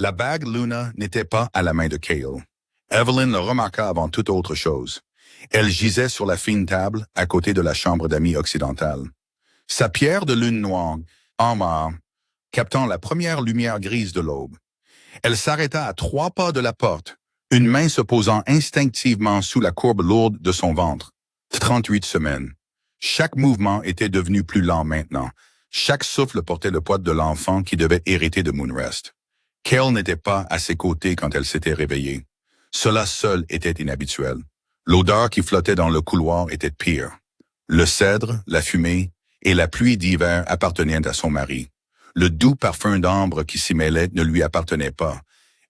La bague Luna n'était pas à la main de Cale. Evelyn le remarqua avant toute autre chose. Elle gisait sur la fine table à côté de la chambre d'amis occidentale. Sa pierre de lune noire, en marre, captant la première lumière grise de l'aube. Elle s'arrêta à 3 pas de la porte, une main se posant instinctivement sous la courbe lourde de son ventre. 38 semaines. Chaque mouvement était devenu plus lent maintenant. Chaque souffle portait le poids de l'enfant qui devait hériter de Moonrest. Cale n'était pas à ses côtés quand elle s'était réveillée. Cela seul était inhabituel. L'odeur qui flottait dans le couloir était pire. Le cèdre, la fumée et la pluie d'hiver appartenaient à son mari. Le doux parfum d'ambre qui s'y mêlait ne lui appartenait pas.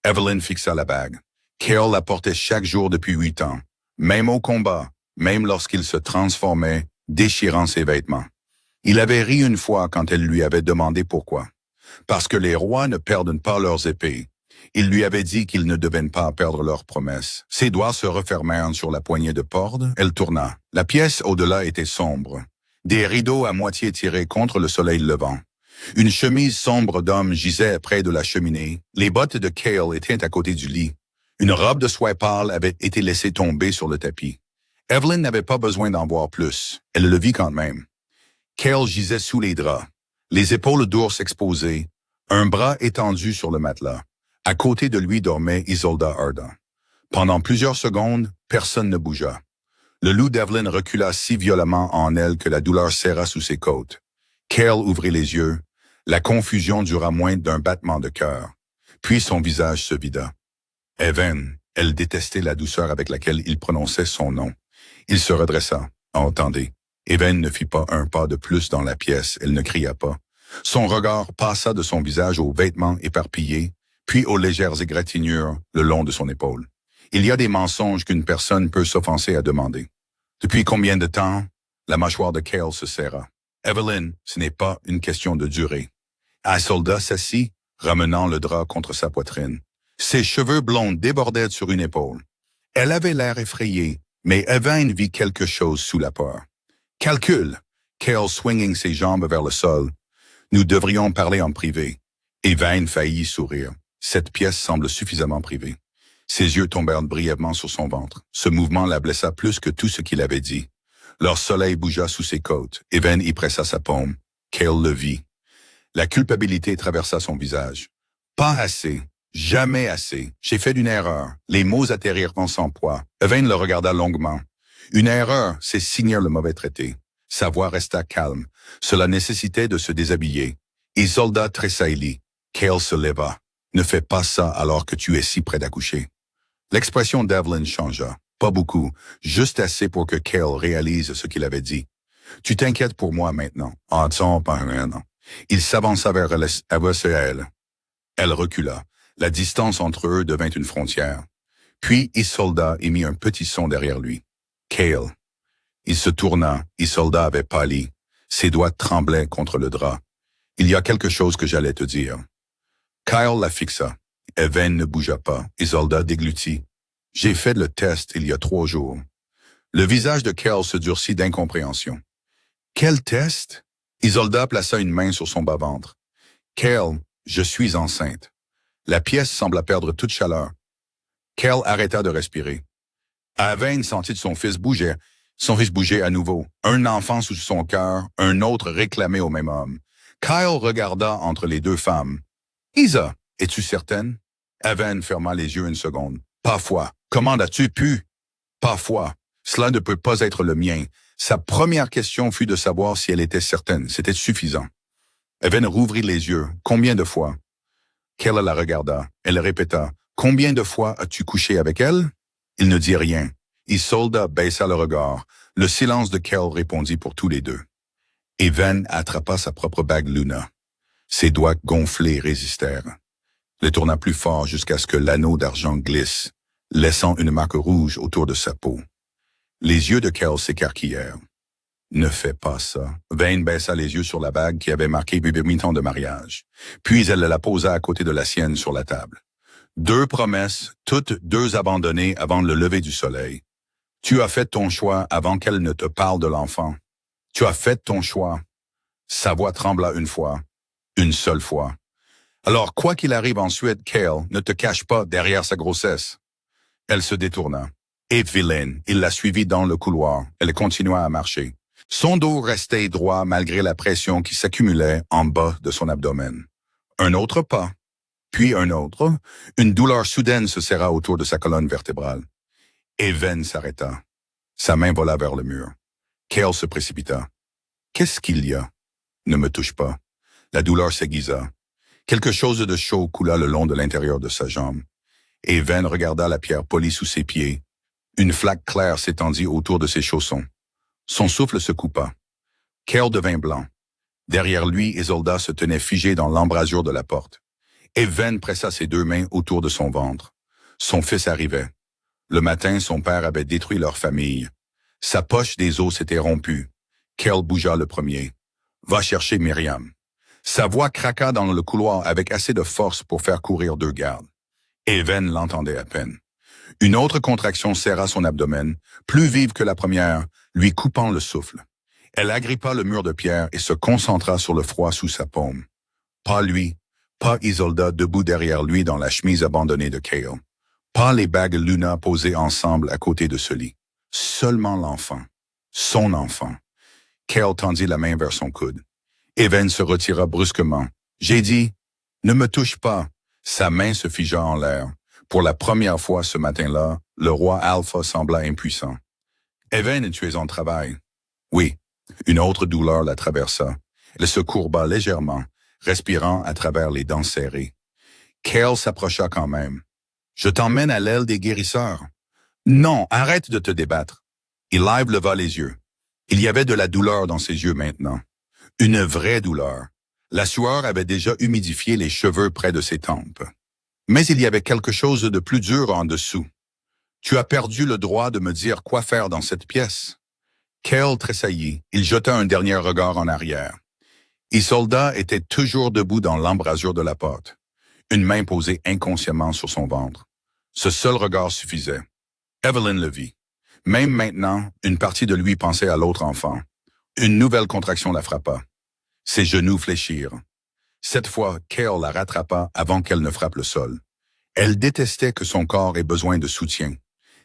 Evelyn fixa la bague. Cale la portait chaque jour depuis 8 ans, même au combat, même lorsqu'il se transformait, déchirant ses vêtements. Il avait ri une fois quand elle lui avait demandé pourquoi. Parce que les rois ne perdent pas leurs épées. Il lui avait dit qu'ils ne devaient pas perdre leurs promesses. Ses doigts se refermèrent sur la poignée de porte. Elle tourna. La pièce au-delà était sombre. Des rideaux à moitié tirés contre le soleil levant. Une chemise sombre d'homme gisait près de la cheminée. Les bottes de Cale étaient à côté du lit. Une robe de soie pâle avait été laissée tomber sur le tapis. Evelyn n'avait pas besoin d'en voir plus. Elle le vit quand même. Cale gisait sous les draps, les épaules d'ours exposées, un bras étendu sur le matelas. À côté de lui dormait Isolda Arda. Pendant plusieurs secondes, personne ne bougea. Le loup d'Evelyn recula si violemment en elle que la douleur serra sous ses côtes. Cale ouvrit les yeux. La confusion dura moins d'un battement de cœur. Puis son visage se vida. Evan, elle détestait la douceur avec laquelle il prononçait son nom. Il se redressa. Entendez. Evan ne fit pas un pas de plus dans la pièce, elle ne cria pas. Son regard passa de son visage aux vêtements éparpillés, puis aux légères égratignures le long de son épaule. Il y a des mensonges qu'une personne peut s'offenser à demander. Depuis combien de temps? La mâchoire de Cale se serra. Evelyn, ce n'est pas une question de durée. Isolda s'assit, ramenant le drap contre sa poitrine. Ses cheveux blonds débordaient sur une épaule. Elle avait l'air effrayée, mais Evan vit quelque chose sous la peur. Calcul, Cale swinging ses jambes vers le sol. Nous devrions parler en privé. Evan faillit sourire. Cette pièce semble suffisamment privée. Ses yeux tombèrent brièvement sur son ventre. Ce mouvement la blessa plus que tout ce qu'il avait dit. Leur soleil bougea sous ses côtes. Evan y pressa sa paume. Cale le vit. La culpabilité traversa son visage. Pas assez. Jamais assez. J'ai fait une erreur. Les mots atterrirent en son poids. Evan le regarda longuement. Une erreur, c'est signer le mauvais traité. Sa voix resta calme. Cela nécessitait de se déshabiller. Isolda tressaillit. Cale se leva. Ne fais pas ça alors que tu es si près d'accoucher. L'expression d'Evelyn changea. Pas beaucoup, juste assez pour que Cale réalise ce qu'il avait dit. Tu t'inquiètes pour moi maintenant. Attends, pas rien. Il s'avança vers elle. Elle recula. La distance entre eux devint une frontière. Puis Isolda émit un petit son derrière lui. Cale. Il se tourna. Isolda avait pâli. Ses doigts tremblaient contre le drap. Il y a quelque chose que j'allais te dire. Kyle la fixa. Evan ne bougea pas. Isolda déglutit. J'ai fait le test il y a 3 jours. Le visage de Cale se durcit d'incompréhension. Quel test? Isolda plaça une main sur son bas-ventre. Cale, je suis enceinte. La pièce sembla perdre toute chaleur. Cale arrêta de respirer. Evan sentit son fils bouger. Son fils bougeait à nouveau. Un enfant sous son cœur, un autre réclamé au même homme. Kyle regarda entre les deux femmes. Isa, es-tu certaine? Evan ferma les yeux une seconde. Pas foi. Comment as-tu pu? Pas foi. Cela ne peut pas être le mien. Sa première question fut de savoir si elle était certaine. C'était suffisant. Evan rouvrit les yeux. Combien de fois? Cale la regarda. Elle répéta. Combien de fois as-tu couché avec elle? Il ne dit rien. Isolda baissa le regard. Le silence de Cale répondit pour tous les deux. Evan attrapa sa propre bague Luna. Ses doigts gonflés résistèrent. Le tourna plus fort jusqu'à ce que l'anneau d'argent glisse, laissant une marque rouge autour de sa peau. Les yeux de Cale s'écarquillèrent. Ne fais pas ça. Vane baissa les yeux sur la bague qui avait marqué 8 ans de mariage. Puis elle la posa à côté de la sienne sur la table. 2 promesses, toutes 2 abandonnées avant le lever du soleil. Tu as fait ton choix avant qu'elle ne te parle de l'enfant. Tu as fait ton choix. Sa voix trembla une fois, une seule fois. Alors, quoi qu'il arrive ensuite, Cale, ne te cache pas derrière sa grossesse. Elle se détourna. Et vilaine, il la suivit dans le couloir. Elle continua à marcher. Son dos restait droit malgré la pression qui s'accumulait en bas de son abdomen. Un autre pas, puis un autre. Une douleur soudaine se serra autour de sa colonne vertébrale. Evan s'arrêta. Sa main vola vers le mur. Cale se précipita. Qu'est-ce qu'il y a? Ne me touche pas. La douleur s'aiguisa. Quelque chose de chaud coula le long de l'intérieur de sa jambe. Evan regarda la pierre polie sous ses pieds. Une flaque claire s'étendit autour de ses chaussons. Son souffle se coupa. Cale devint blanc. Derrière lui, Isolda se tenait figée dans l'embrasure de la porte. Evan pressa ses deux mains autour de son ventre. Son fils arrivait. Le matin, son père avait détruit leur famille. Sa poche des os s'était rompue. Cale bougea le premier. Va chercher Myriam. Sa voix craqua dans le couloir avec assez de force pour faire courir deux gardes. Evan l'entendait à peine. Une autre contraction serra son abdomen, plus vive que la première, lui coupant le souffle. Elle agrippa le mur de pierre et se concentra sur le froid sous sa paume. Pas lui, pas Isolda debout derrière lui dans la chemise abandonnée de Cale. Pas les bagues Luna posées ensemble à côté de ce lit. Seulement l'enfant. Son enfant. Cale tendit la main vers son coude. Evan se retira brusquement. J'ai dit, ne me touche pas. Sa main se figea en l'air. Pour la première fois ce matin-là, le roi Alpha sembla impuissant. Evan, tu es en travail. Oui. Une autre douleur la traversa. Elle se courba légèrement, respirant à travers les dents serrées. Cale s'approcha quand même. Je t'emmène à l'aile des guérisseurs. Non, arrête de te débattre. Eli leva les yeux. Il y avait de la douleur dans ses yeux maintenant. Une vraie douleur. La sueur avait déjà humidifié les cheveux près de ses tempes. Mais il y avait quelque chose de plus dur en dessous. Tu as perdu le droit de me dire quoi faire dans cette pièce. Cale tressaillit. Il jeta un dernier regard en arrière. Isolda était toujours debout dans l'embrasure de la porte, une main posée inconsciemment sur son ventre. Ce seul regard suffisait. Evelyn le vit. Même maintenant, une partie de lui pensait à l'autre enfant. Une nouvelle contraction la frappa. Ses genoux fléchirent. Cette fois, Cale la rattrapa avant qu'elle ne frappe le sol. Elle détestait que son corps ait besoin de soutien,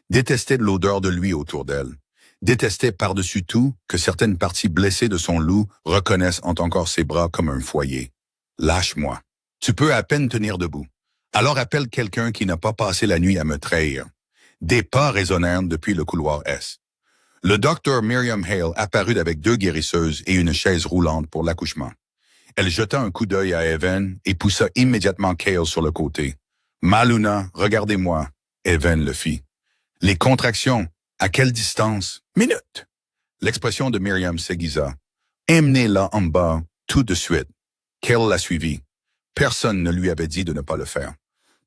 détestait l'odeur de lui autour d'elle, détestait par-dessus tout que certaines parties blessées de son loup reconnaissent encore ses bras comme un foyer. Lâche-moi. Tu peux à peine tenir debout. Alors appelle quelqu'un qui n'a pas passé la nuit à me trahir. Des pas résonnèrent depuis le couloir S. Le docteur Miriam Hale apparut avec deux guérisseuses et une chaise roulante pour l'accouchement. Elle jeta un coup d'œil à Evan et poussa immédiatement Cale sur le côté. « Maluna, regardez-moi. » Evan le fit. « Les contractions, à quelle distance? »« Minute. » L'expression de Miriam s'aiguisa. « Emmenez-la en bas, tout de suite. » Cale la suivit. Personne ne lui avait dit de ne pas le faire.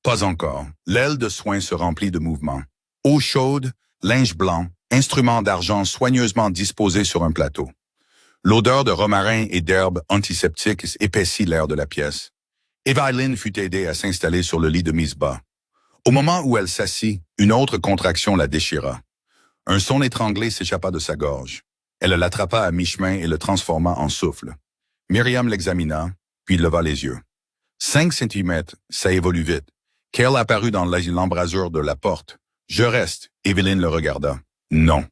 Pas encore. L'aile de soins se remplit de mouvements. Eau chaude, linge blanc, instruments d'argent soigneusement disposés sur un plateau. L'odeur de romarin et d'herbes antiseptiques épaissit l'air de la pièce. Evaline fut aidée à s'installer sur le lit de mise bas. Au moment où elle s'assit, une autre contraction la déchira. Un son étranglé s'échappa de sa gorge. Elle l'attrapa à mi-chemin et le transforma en souffle. Myriam l'examina, puis leva les yeux. 5 centimètres, ça évolue vite. Cale apparut dans l'embrasure de la porte. « Je reste. » Evelyn le regarda. « Non. »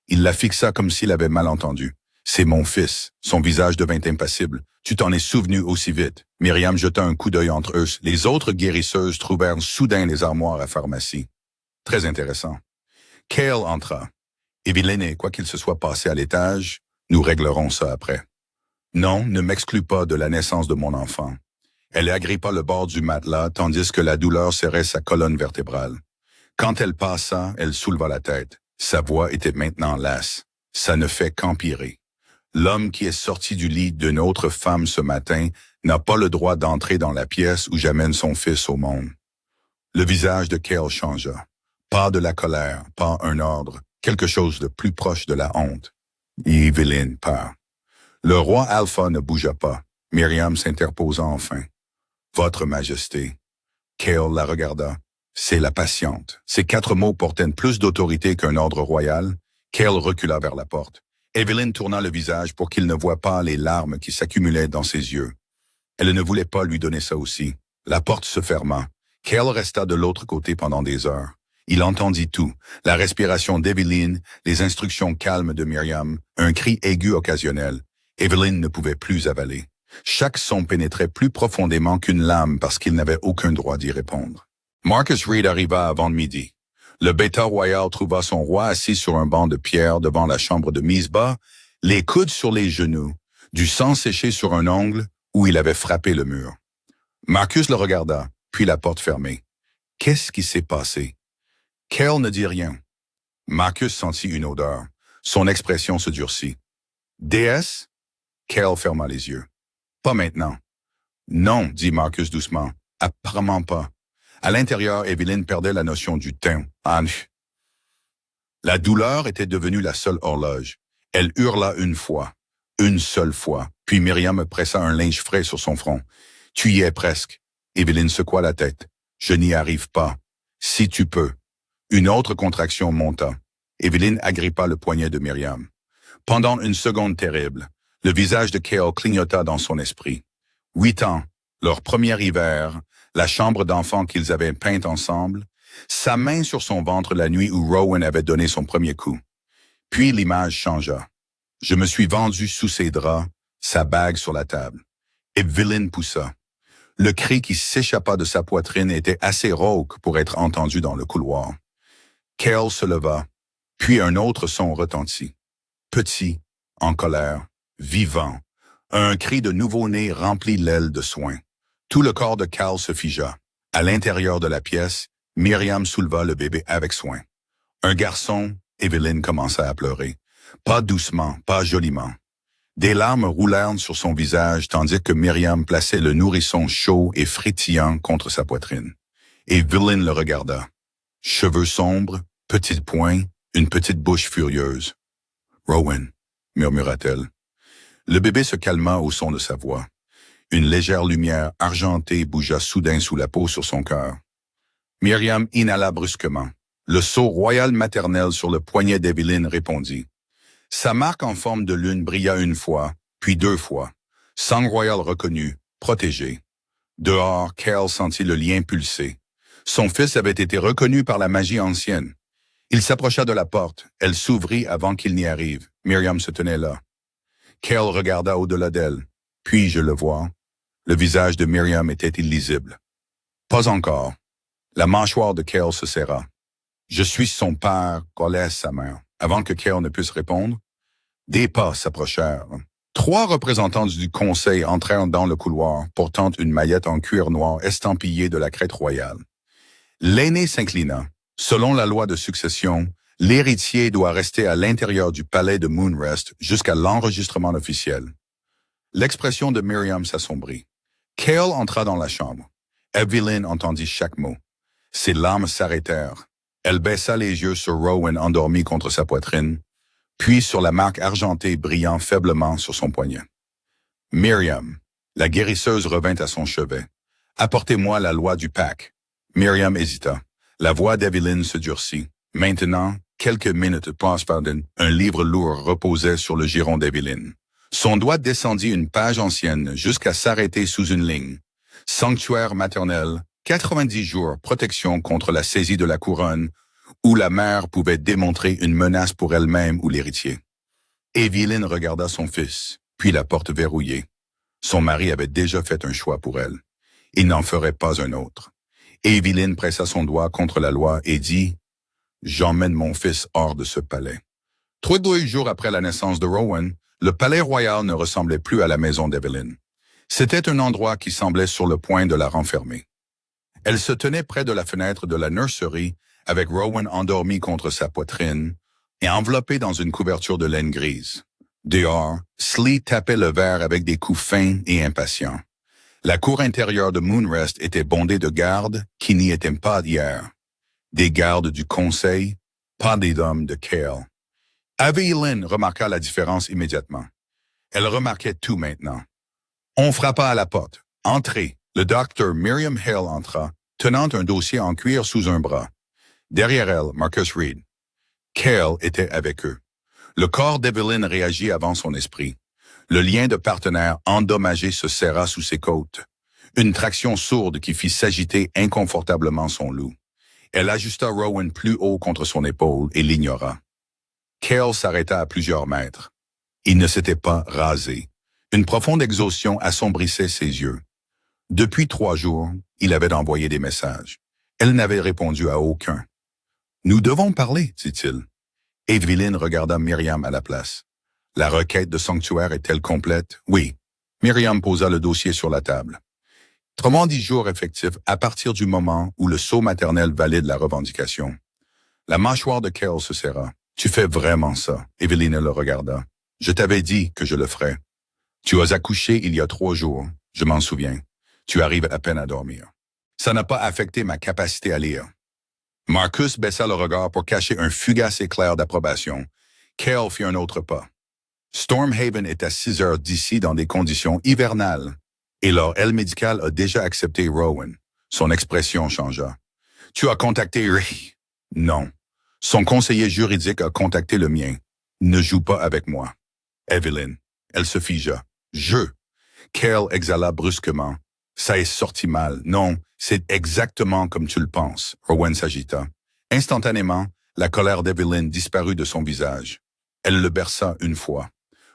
Il la fixa comme s'il avait mal entendu. « C'est mon fils. » Son visage devint impassible. « Tu t'en es souvenu aussi vite. » Myriam jeta un coup d'œil entre eux. Les autres guérisseuses trouvèrent soudain les armoires à pharmacie. Très intéressant. Cale entra. « Evelyn, quoi qu'il se soit passé à l'étage, nous réglerons ça après. »« Non, ne m'exclus pas de la naissance de mon enfant. » Elle agrippa le bord du matelas tandis que la douleur serrait sa colonne vertébrale. Quand elle passa, elle souleva la tête. Sa voix était maintenant lasse. Ça ne fait qu'empirer. L'homme qui est sorti du lit d'une autre femme ce matin n'a pas le droit d'entrer dans la pièce où j'amène son fils au monde. Le visage de Cale changea. Pas de la colère, pas un ordre, quelque chose de plus proche de la honte. Evelyn part. Le roi Alpha ne bougea pas. Myriam s'interposa enfin. « Votre Majesté. » Cale la regarda. C'est la patiente. Ces 4 mots portaient plus d'autorité qu'un ordre royal. Cale recula vers la porte. Evelyn tourna le visage pour qu'il ne voie pas les larmes qui s'accumulaient dans ses yeux. Elle ne voulait pas lui donner ça aussi. La porte se ferma. Cale resta de l'autre côté pendant des heures. Il entendit tout, la respiration d'Evelyn, les instructions calmes de Myriam, un cri aigu occasionnel. Evelyn ne pouvait plus avaler. Chaque son pénétrait plus profondément qu'une lame parce qu'il n'avait aucun droit d'y répondre. Marcus Reed arriva avant midi. Le bêta royal trouva son roi assis sur un banc de pierre devant la chambre de Misbah, les coudes sur les genoux, du sang séché sur un ongle où il avait frappé le mur. Marcus le regarda, puis la porte fermée. Qu'est-ce qui s'est passé? Cale ne dit rien. Marcus sentit une odeur. Son expression se durcit. Déesse? Cale ferma les yeux. Pas maintenant. Non, dit Marcus doucement. Apparemment pas. À l'intérieur, Evelyn perdait la notion du temps. La douleur était devenue la seule horloge. Elle hurla une seule fois, puis Myriam pressa un linge frais sur son front. Tu y es presque. Evelyn secoua la tête. Je n'y arrive pas. Si tu peux. Une autre contraction monta. Evelyn agrippa le poignet de Myriam. Pendant une seconde terrible, le visage de Cale clignota dans son esprit. 8 ans, leur premier hiver, la chambre d'enfant qu'ils avaient peinte ensemble, sa main sur son ventre la nuit où Rowan avait donné son premier coup. Puis l'image changea. Je me suis vendu sous ses draps, sa bague sur la table. Evelyn poussa. Le cri qui s'échappa de sa poitrine était assez rauque pour être entendu dans le couloir. Cale se leva, puis un autre son retentit. Petit, en colère, vivant. Un cri de nouveau-né remplit l'aile de soin. Tout le corps de Cale se figea. À l'intérieur de la pièce, Myriam souleva le bébé avec soin. Un garçon, Evelyn commença à pleurer. Pas doucement, pas joliment. Des larmes roulèrent sur son visage tandis que Myriam plaçait le nourrisson chaud et frétillant contre sa poitrine. Evelyn le regarda. Cheveux sombres, petits poings, une petite bouche furieuse. « Rowan », murmura-t-elle. Le bébé se calma au son de sa voix. Une légère lumière argentée bougea soudain sous la peau sur son cœur. Myriam inhala brusquement. Le sceau royal maternel sur le poignet d'Evelyn répondit. Sa marque en forme de lune brilla une fois, puis 2 fois. Sang royal reconnu, protégé. Dehors, Cale sentit le lien pulser. Son fils avait été reconnu par la magie ancienne. Il s'approcha de la porte. Elle s'ouvrit avant qu'il n'y arrive. Myriam se tenait là. Cale regarda au-delà d'elle. Puis-je le vois? Le visage de Myriam était illisible. Pas encore. La mâchoire de Cale se serra. Je suis son père, collait sa mère. Avant que Cale ne puisse répondre, des pas s'approchèrent. 3 représentants du conseil entrèrent dans le couloir, portant une maillette en cuir noir estampillée de la crête royale. L'aîné s'inclina. Selon la loi de succession, l'héritier doit rester à l'intérieur du palais de Moonrest jusqu'à l'enregistrement officiel. L'expression de Myriam s'assombrit. Cale entra dans la chambre. Evelyn entendit chaque mot. Ses larmes s'arrêtèrent. Elle baissa les yeux sur Rowan endormi contre sa poitrine, puis sur la marque argentée brillant faiblement sur son poignet. Myriam, la guérisseuse revint à son chevet. Apportez-moi la loi du Pack. Myriam hésita. La voix d'Evelyn se durcit. Maintenant, quelques minutes passent pardon. Un livre lourd reposait sur le giron d'Evelyn. Son doigt descendit une page ancienne jusqu'à s'arrêter sous une ligne. Sanctuaire maternel, 90 jours, protection contre la saisie de la couronne, où la mère pouvait démontrer une menace pour elle-même ou l'héritier. Evelyn regarda son fils, puis la porte verrouillée. Son mari avait déjà fait un choix pour elle. Il n'en ferait pas un autre. Evelyn pressa son doigt contre la loi et dit « J'emmène mon fils hors de ce palais. » 3 jours après la naissance de Rowan, le palais royal ne ressemblait plus à la maison d'Evelyn. C'était un endroit qui semblait sur le point de la renfermer. Elle se tenait près de la fenêtre de la nurserie avec Rowan endormi contre sa poitrine et enveloppé dans une couverture de laine grise. Dehors, Slee tapait le verre avec des coups fins et impatients. La cour intérieure de Moonrest était bondée de gardes qui n'y étaient pas hier. Des gardes du conseil, pas des hommes de Cale. Evelyn remarqua la différence immédiatement. Elle remarquait tout maintenant. On frappa à la porte. Entrez. Le docteur Miriam Hale entra, tenant un dossier en cuir sous un bras. Derrière elle, Marcus Reed. Cale était avec eux. Le corps d'Evelyn réagit avant son esprit. Le lien de partenaire endommagé se serra sous ses côtes. Une traction sourde qui fit s'agiter inconfortablement son loup. Elle ajusta Rowan plus haut contre son épaule et l'ignora. Cale s'arrêta à plusieurs mètres. Il ne s'était pas rasé. Une profonde exhaustion assombrissait ses yeux. Depuis 3 jours, il avait envoyé des messages. Elle n'avait répondu à aucun. « Nous devons parler, dit-il. » Evelyn regarda Myriam à la place. « La requête de sanctuaire est-elle complète? » « Oui. » Myriam posa le dossier sur la table. 90 jours effectifs à partir du moment où le sceau maternel valide la revendication. La mâchoire de Cale se serra. « Tu fais vraiment ça? » Evelyn le regarda. « Je t'avais dit que je le ferais. Tu as accouché il y a 3 jours, je m'en souviens. Tu arrives à peine à dormir. Ça n'a pas affecté ma capacité à lire. » Marcus baissa le regard pour cacher un fugace éclair d'approbation. Cale fit un autre pas. Stormhaven est à 6 heures d'ici dans des conditions hivernales. Et leur aile médicale a déjà accepté Rowan. Son expression changea. « Tu as contacté Ray? »« Non. Son conseiller juridique a contacté le mien. Ne joue pas avec moi. » Evelyn. Elle se figea. « Je. » Cale exhala brusquement. « Ça est sorti mal. Non, c'est exactement comme tu le penses. » Rowan s'agita. Instantanément, la colère d'Evelyn disparut de son visage. Elle le berça une fois.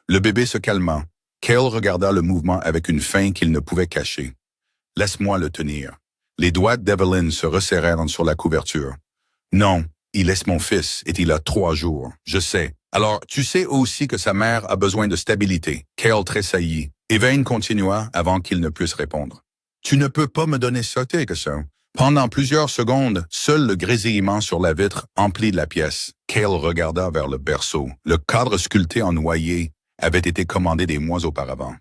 Le bébé se calma. Cale regarda le mouvement avec une faim qu'il ne pouvait cacher. « Laisse-moi le tenir. » Les doigts d'Evelyn se resserrèrent sur la couverture. « Non, il laisse mon fils et il a 3 jours. Je sais. Alors, tu sais aussi que sa mère a besoin de stabilité. » Cale tressaillit. Evain continua avant qu'il ne puisse répondre. « Tu ne peux pas me donner ça, que ça. » Pendant plusieurs secondes, seul le grésillement sur la vitre emplit la pièce. Cale regarda vers le berceau. Le cadre sculpté en noyer avait été commandé des mois auparavant.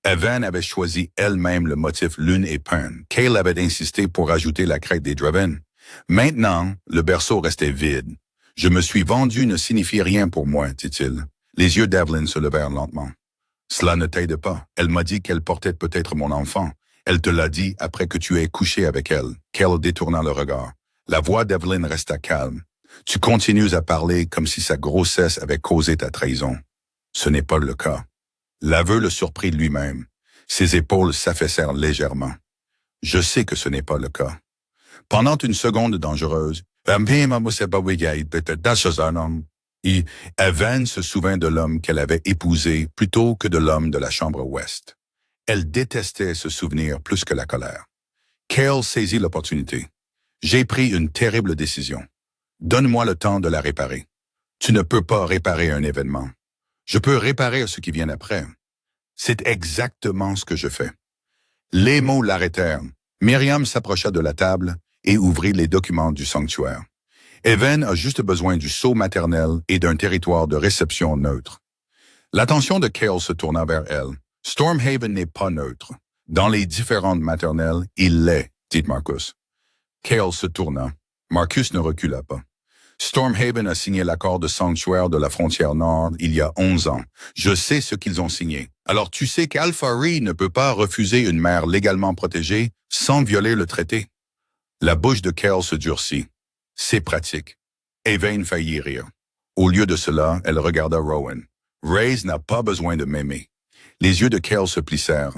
Evan avait choisi elle-même le motif lune et pain. Cale avait insisté pour ajouter la crête des Draven. Maintenant, le berceau restait vide. « Je me suis vendu ne signifie rien pour moi, dit-il. » Les yeux d'Evelyn se levèrent lentement. « Cela ne t'aide pas. Elle m'a dit qu'elle portait peut-être mon enfant. Elle te l'a dit après que tu aies couché avec elle. » Cale détourna le regard. La voix d'Evelyn resta calme. « Tu continues à parler comme si sa grossesse avait causé ta trahison. Ce n'est pas le cas. » L'aveu le surprit lui-même. Ses épaules s'affaissèrent légèrement. « Je sais que ce n'est pas le cas. » Pendant une seconde dangereuse, Evan se souvint de l'homme qu'elle avait épousé plutôt que de l'homme de la chambre ouest. Elle détestait ce souvenir plus que la colère. Cale saisit l'opportunité. « J'ai pris une terrible décision. Donne-moi le temps de la réparer. Tu ne peux pas réparer un événement. Je peux réparer ce qui vient après. » C'est exactement ce que je fais. Les mots l'arrêtèrent. Myriam s'approcha de la table et ouvrit les documents du sanctuaire. Evan a juste besoin du sceau maternel et d'un territoire de réception neutre. L'attention de Cale se tourna vers elle. Stormhaven n'est pas neutre. Dans les différentes maternelles, il l'est, dit Marcus. Cale se tourna. Marcus ne recula pas. Stormhaven a signé l'accord de sanctuaire de la frontière nord il y a 11 ans. Je sais ce qu'ils ont signé. Alors tu sais qu'Alpha-Ree ne peut pas refuser une mère légalement protégée sans violer le traité. La bouche de Cale se durcit. C'est pratique. Evain faillit rire. Au lieu de cela, elle regarda Rowan. Raze n'a pas besoin de m'aimer. Les yeux de Cale se plissèrent.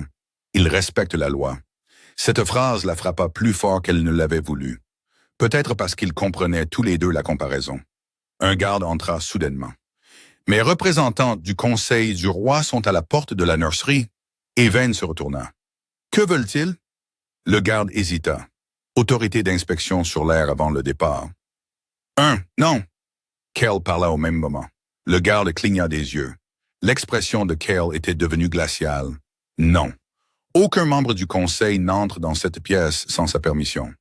Il respecte la loi. Cette phrase la frappa plus fort qu'elle ne l'avait voulu. Peut-être parce qu'ils comprenaient tous les deux la comparaison. Un garde entra soudainement. « Mes représentants du conseil du roi sont à la porte de la nurserie. » Evain se retourna. « Que veulent-ils? » Le garde hésita. Autorité d'inspection sur l'air avant le départ. « Non. » Cale parla au même moment. Le garde cligna des yeux. L'expression de Cale était devenue glaciale. « Non. Aucun membre du conseil n'entre dans cette pièce sans sa permission. »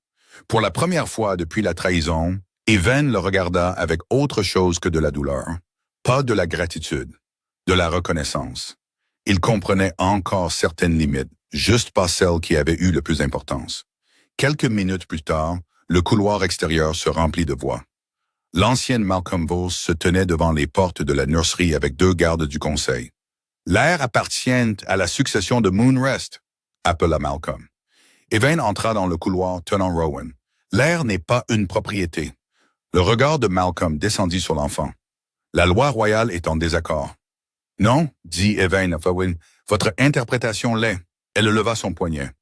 Pour la première fois depuis la trahison, Evan le regarda avec autre chose que de la douleur. Pas de la gratitude, de la reconnaissance. Il comprenait encore certaines limites, juste pas celles qui avaient eu le plus d'importance. Quelques minutes plus tard, le couloir extérieur se remplit de voix. L'ancienne Malcolm Vos se tenait devant les portes de la nurserie avec 2 gardes du conseil. « L'air appartient à la succession de Moonrest », appela Malcolm. Evain entra dans le couloir tenant Rowan. « L'air n'est pas une propriété. » Le regard de Malcolm descendit sur l'enfant. « La loi royale est en désaccord. »« Non, dit Evain à Fawen, votre interprétation l'est. » Elle leva son poignet.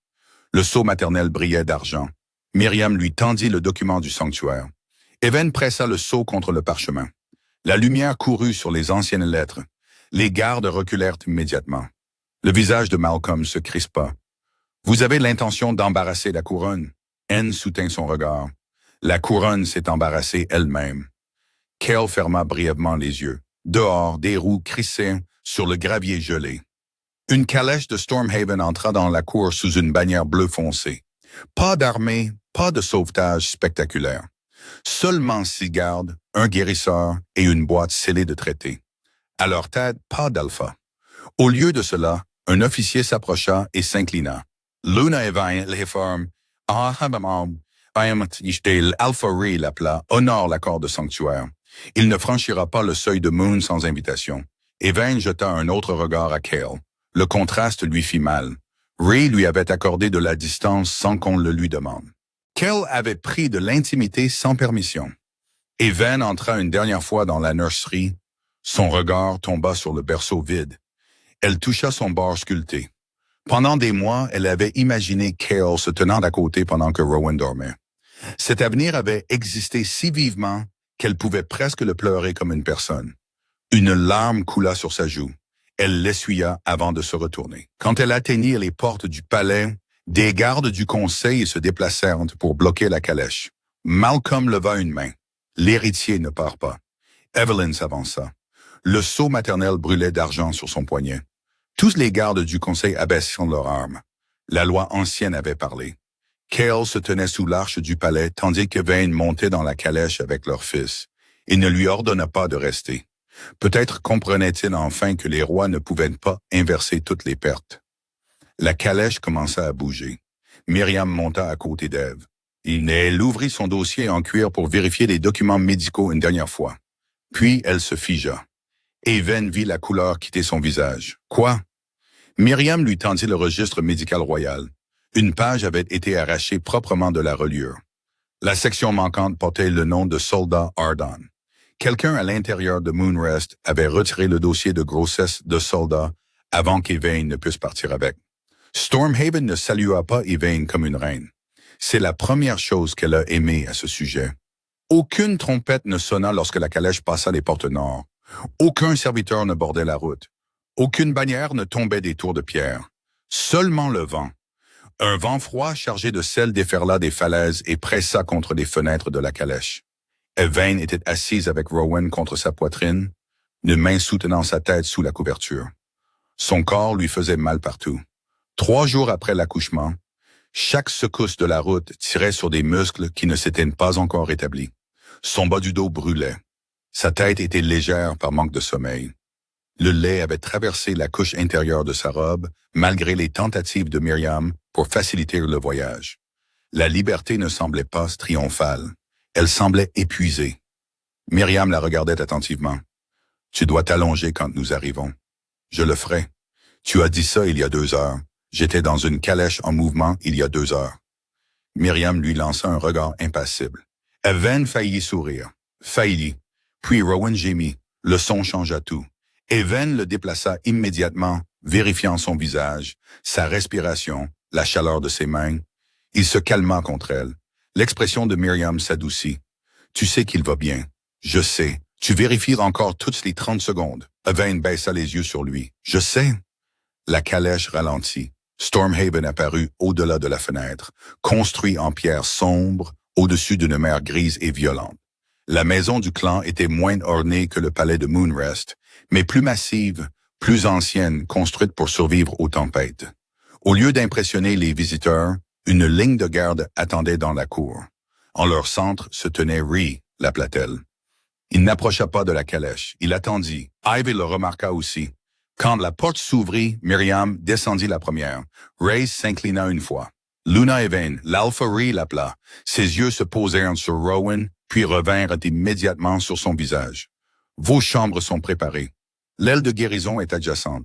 Le sceau maternel brillait d'argent. Myriam lui tendit le document du sanctuaire. Evan pressa le sceau contre le parchemin. La lumière courut sur les anciennes lettres. Les gardes reculèrent immédiatement. Le visage de Malcolm se crispa. « Vous avez l'intention d'embarrasser la couronne ?» Anne soutint son regard. La couronne s'est embarrassée elle-même. Cale ferma brièvement les yeux. Dehors, des roues crissaient sur le gravier gelé. Une calèche de Stormhaven entra dans la cour sous une bannière bleu foncé. Pas d'armée, pas de sauvetage spectaculaire. Seulement 6 gardes, un guérisseur et une boîte scellée de traités. À leur tête, pas d'alpha. Au lieu de cela, un officier s'approcha et s'inclina. Luna Evain, les formes, Alpha Ray l'appela, honore l'accord de sanctuaire. Il ne franchira pas le seuil de Moon sans invitation. Evain jeta un autre regard à Cale. Le contraste lui fit mal. Ray lui avait accordé de la distance sans qu'on le lui demande. Cale avait pris de l'intimité sans permission. Evain entra une dernière fois dans la nurserie. Son regard tomba sur le berceau vide. Elle toucha son bord sculpté. Pendant des mois, elle avait imaginé Cale se tenant à côté pendant que Rowan dormait. Cet avenir avait existé si vivement qu'elle pouvait presque le pleurer comme une personne. Une larme coula sur sa joue. Elle l'essuya avant de se retourner. Quand elle atteignit les portes du palais, des gardes du conseil se déplacèrent pour bloquer la calèche. Malcolm leva une main. L'héritier ne part pas. Evelyn s'avança. Le sceau maternel brûlait d'argent sur son poignet. Tous les gardes du conseil abaissèrent leurs armes. La loi ancienne avait parlé. Cale se tenait sous l'arche du palais tandis que Vane montait dans la calèche avec leur fils. Il ne lui ordonna pas de rester. Peut-être comprenait-il enfin que les rois ne pouvaient pas inverser toutes les pertes. La calèche commença à bouger. Myriam monta à côté d'Ève. Elle ouvrit son dossier en cuir pour vérifier les documents médicaux une dernière fois. Puis elle se figea. Evan vit la couleur quitter son visage. Quoi? Myriam lui tendit le registre médical royal. Une page avait été arrachée proprement de la reliure. La section manquante portait le nom de soldat Ardon. Quelqu'un à l'intérieur de Moonrest avait retiré le dossier de grossesse de soldat avant qu'Evain ne puisse partir avec. Stormhaven ne salua pas Evain comme une reine. C'est la première chose qu'elle a aimée à ce sujet. Aucune trompette ne sonna lorsque la calèche passa les portes nord. Aucun serviteur ne bordait la route. Aucune bannière ne tombait des tours de pierre. Seulement le vent. Un vent froid chargé de sel déferla des falaises et pressa contre les fenêtres de la calèche. Evain était assise avec Rowan contre sa poitrine, une main soutenant sa tête sous la couverture. Son corps lui faisait mal partout. 3 jours après l'accouchement, chaque secousse de la route tirait sur des muscles qui ne s'étaient pas encore rétablis. Son bas du dos brûlait. Sa tête était légère par manque de sommeil. Le lait avait traversé la couche intérieure de sa robe, malgré les tentatives de Myriam pour faciliter le voyage. La liberté ne semblait pas triomphale. Elle semblait épuisée. Myriam la regardait attentivement. « Tu dois t'allonger quand nous arrivons. »« Je le ferai. Tu as dit ça il y a 2 heures. J'étais dans une calèche en mouvement il y a 2 heures. » Myriam lui lança un regard impassible. Evan faillit sourire. Faillit. Puis Rowan gémit. Le son changea tout. Evan le déplaça immédiatement, vérifiant son visage, sa respiration, la chaleur de ses mains. Il se calma contre elle. L'expression de Myriam s'adoucit. « Tu sais qu'il va bien. Je sais. Tu vérifies encore toutes les 30 secondes. » Evan baissa les yeux sur lui. « Je sais. » La calèche ralentit. Stormhaven apparut au-delà de la fenêtre, construit en pierre sombre, au-dessus d'une mer grise et violente. La maison du clan était moins ornée que le palais de Moonrest, mais plus massive, plus ancienne, construite pour survivre aux tempêtes. Au lieu d'impressionner les visiteurs, une ligne de garde attendait dans la cour. En leur centre se tenait Ree, l'appela-t-elle. Il n'approcha pas de la calèche. Il attendit. Ivy le remarqua aussi. Quand la porte s'ouvrit, Myriam descendit la première. Ray s'inclina une fois. Luna Evain, l'Alpha Ree l'appela. Ses yeux se posèrent sur Rowan, puis revinrent immédiatement sur son visage. Vos chambres sont préparées. L'aile de guérison est adjacente.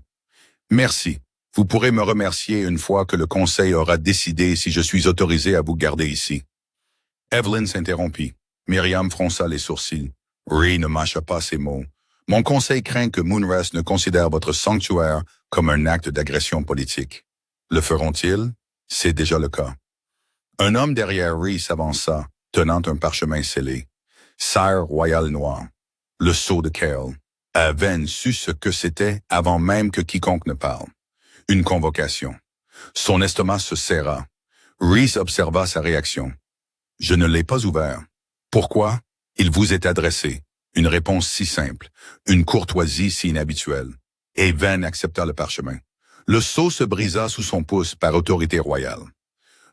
Merci. Vous pourrez me remercier une fois que le conseil aura décidé si je suis autorisé à vous garder ici. Evelyn s'interrompit. Myriam fronça les sourcils. Ray ne mâcha pas ses mots. Mon conseil craint que Moonrest ne considère votre sanctuaire comme un acte d'agression politique. Le feront-ils? C'est déjà le cas. Un homme derrière Rhys s'avança, tenant un parchemin scellé. Sire royal noir. Le sceau de Cale. Aven sut ce que c'était avant même que quiconque ne parle. Une convocation. Son estomac se serra. Rhys observa sa réaction. « Je ne l'ai pas ouvert. »« Pourquoi? » »« Il vous est adressé. » Une réponse si simple, une courtoisie si inhabituelle. Aven accepta le parchemin. Le sceau se brisa sous son pouce par autorité royale.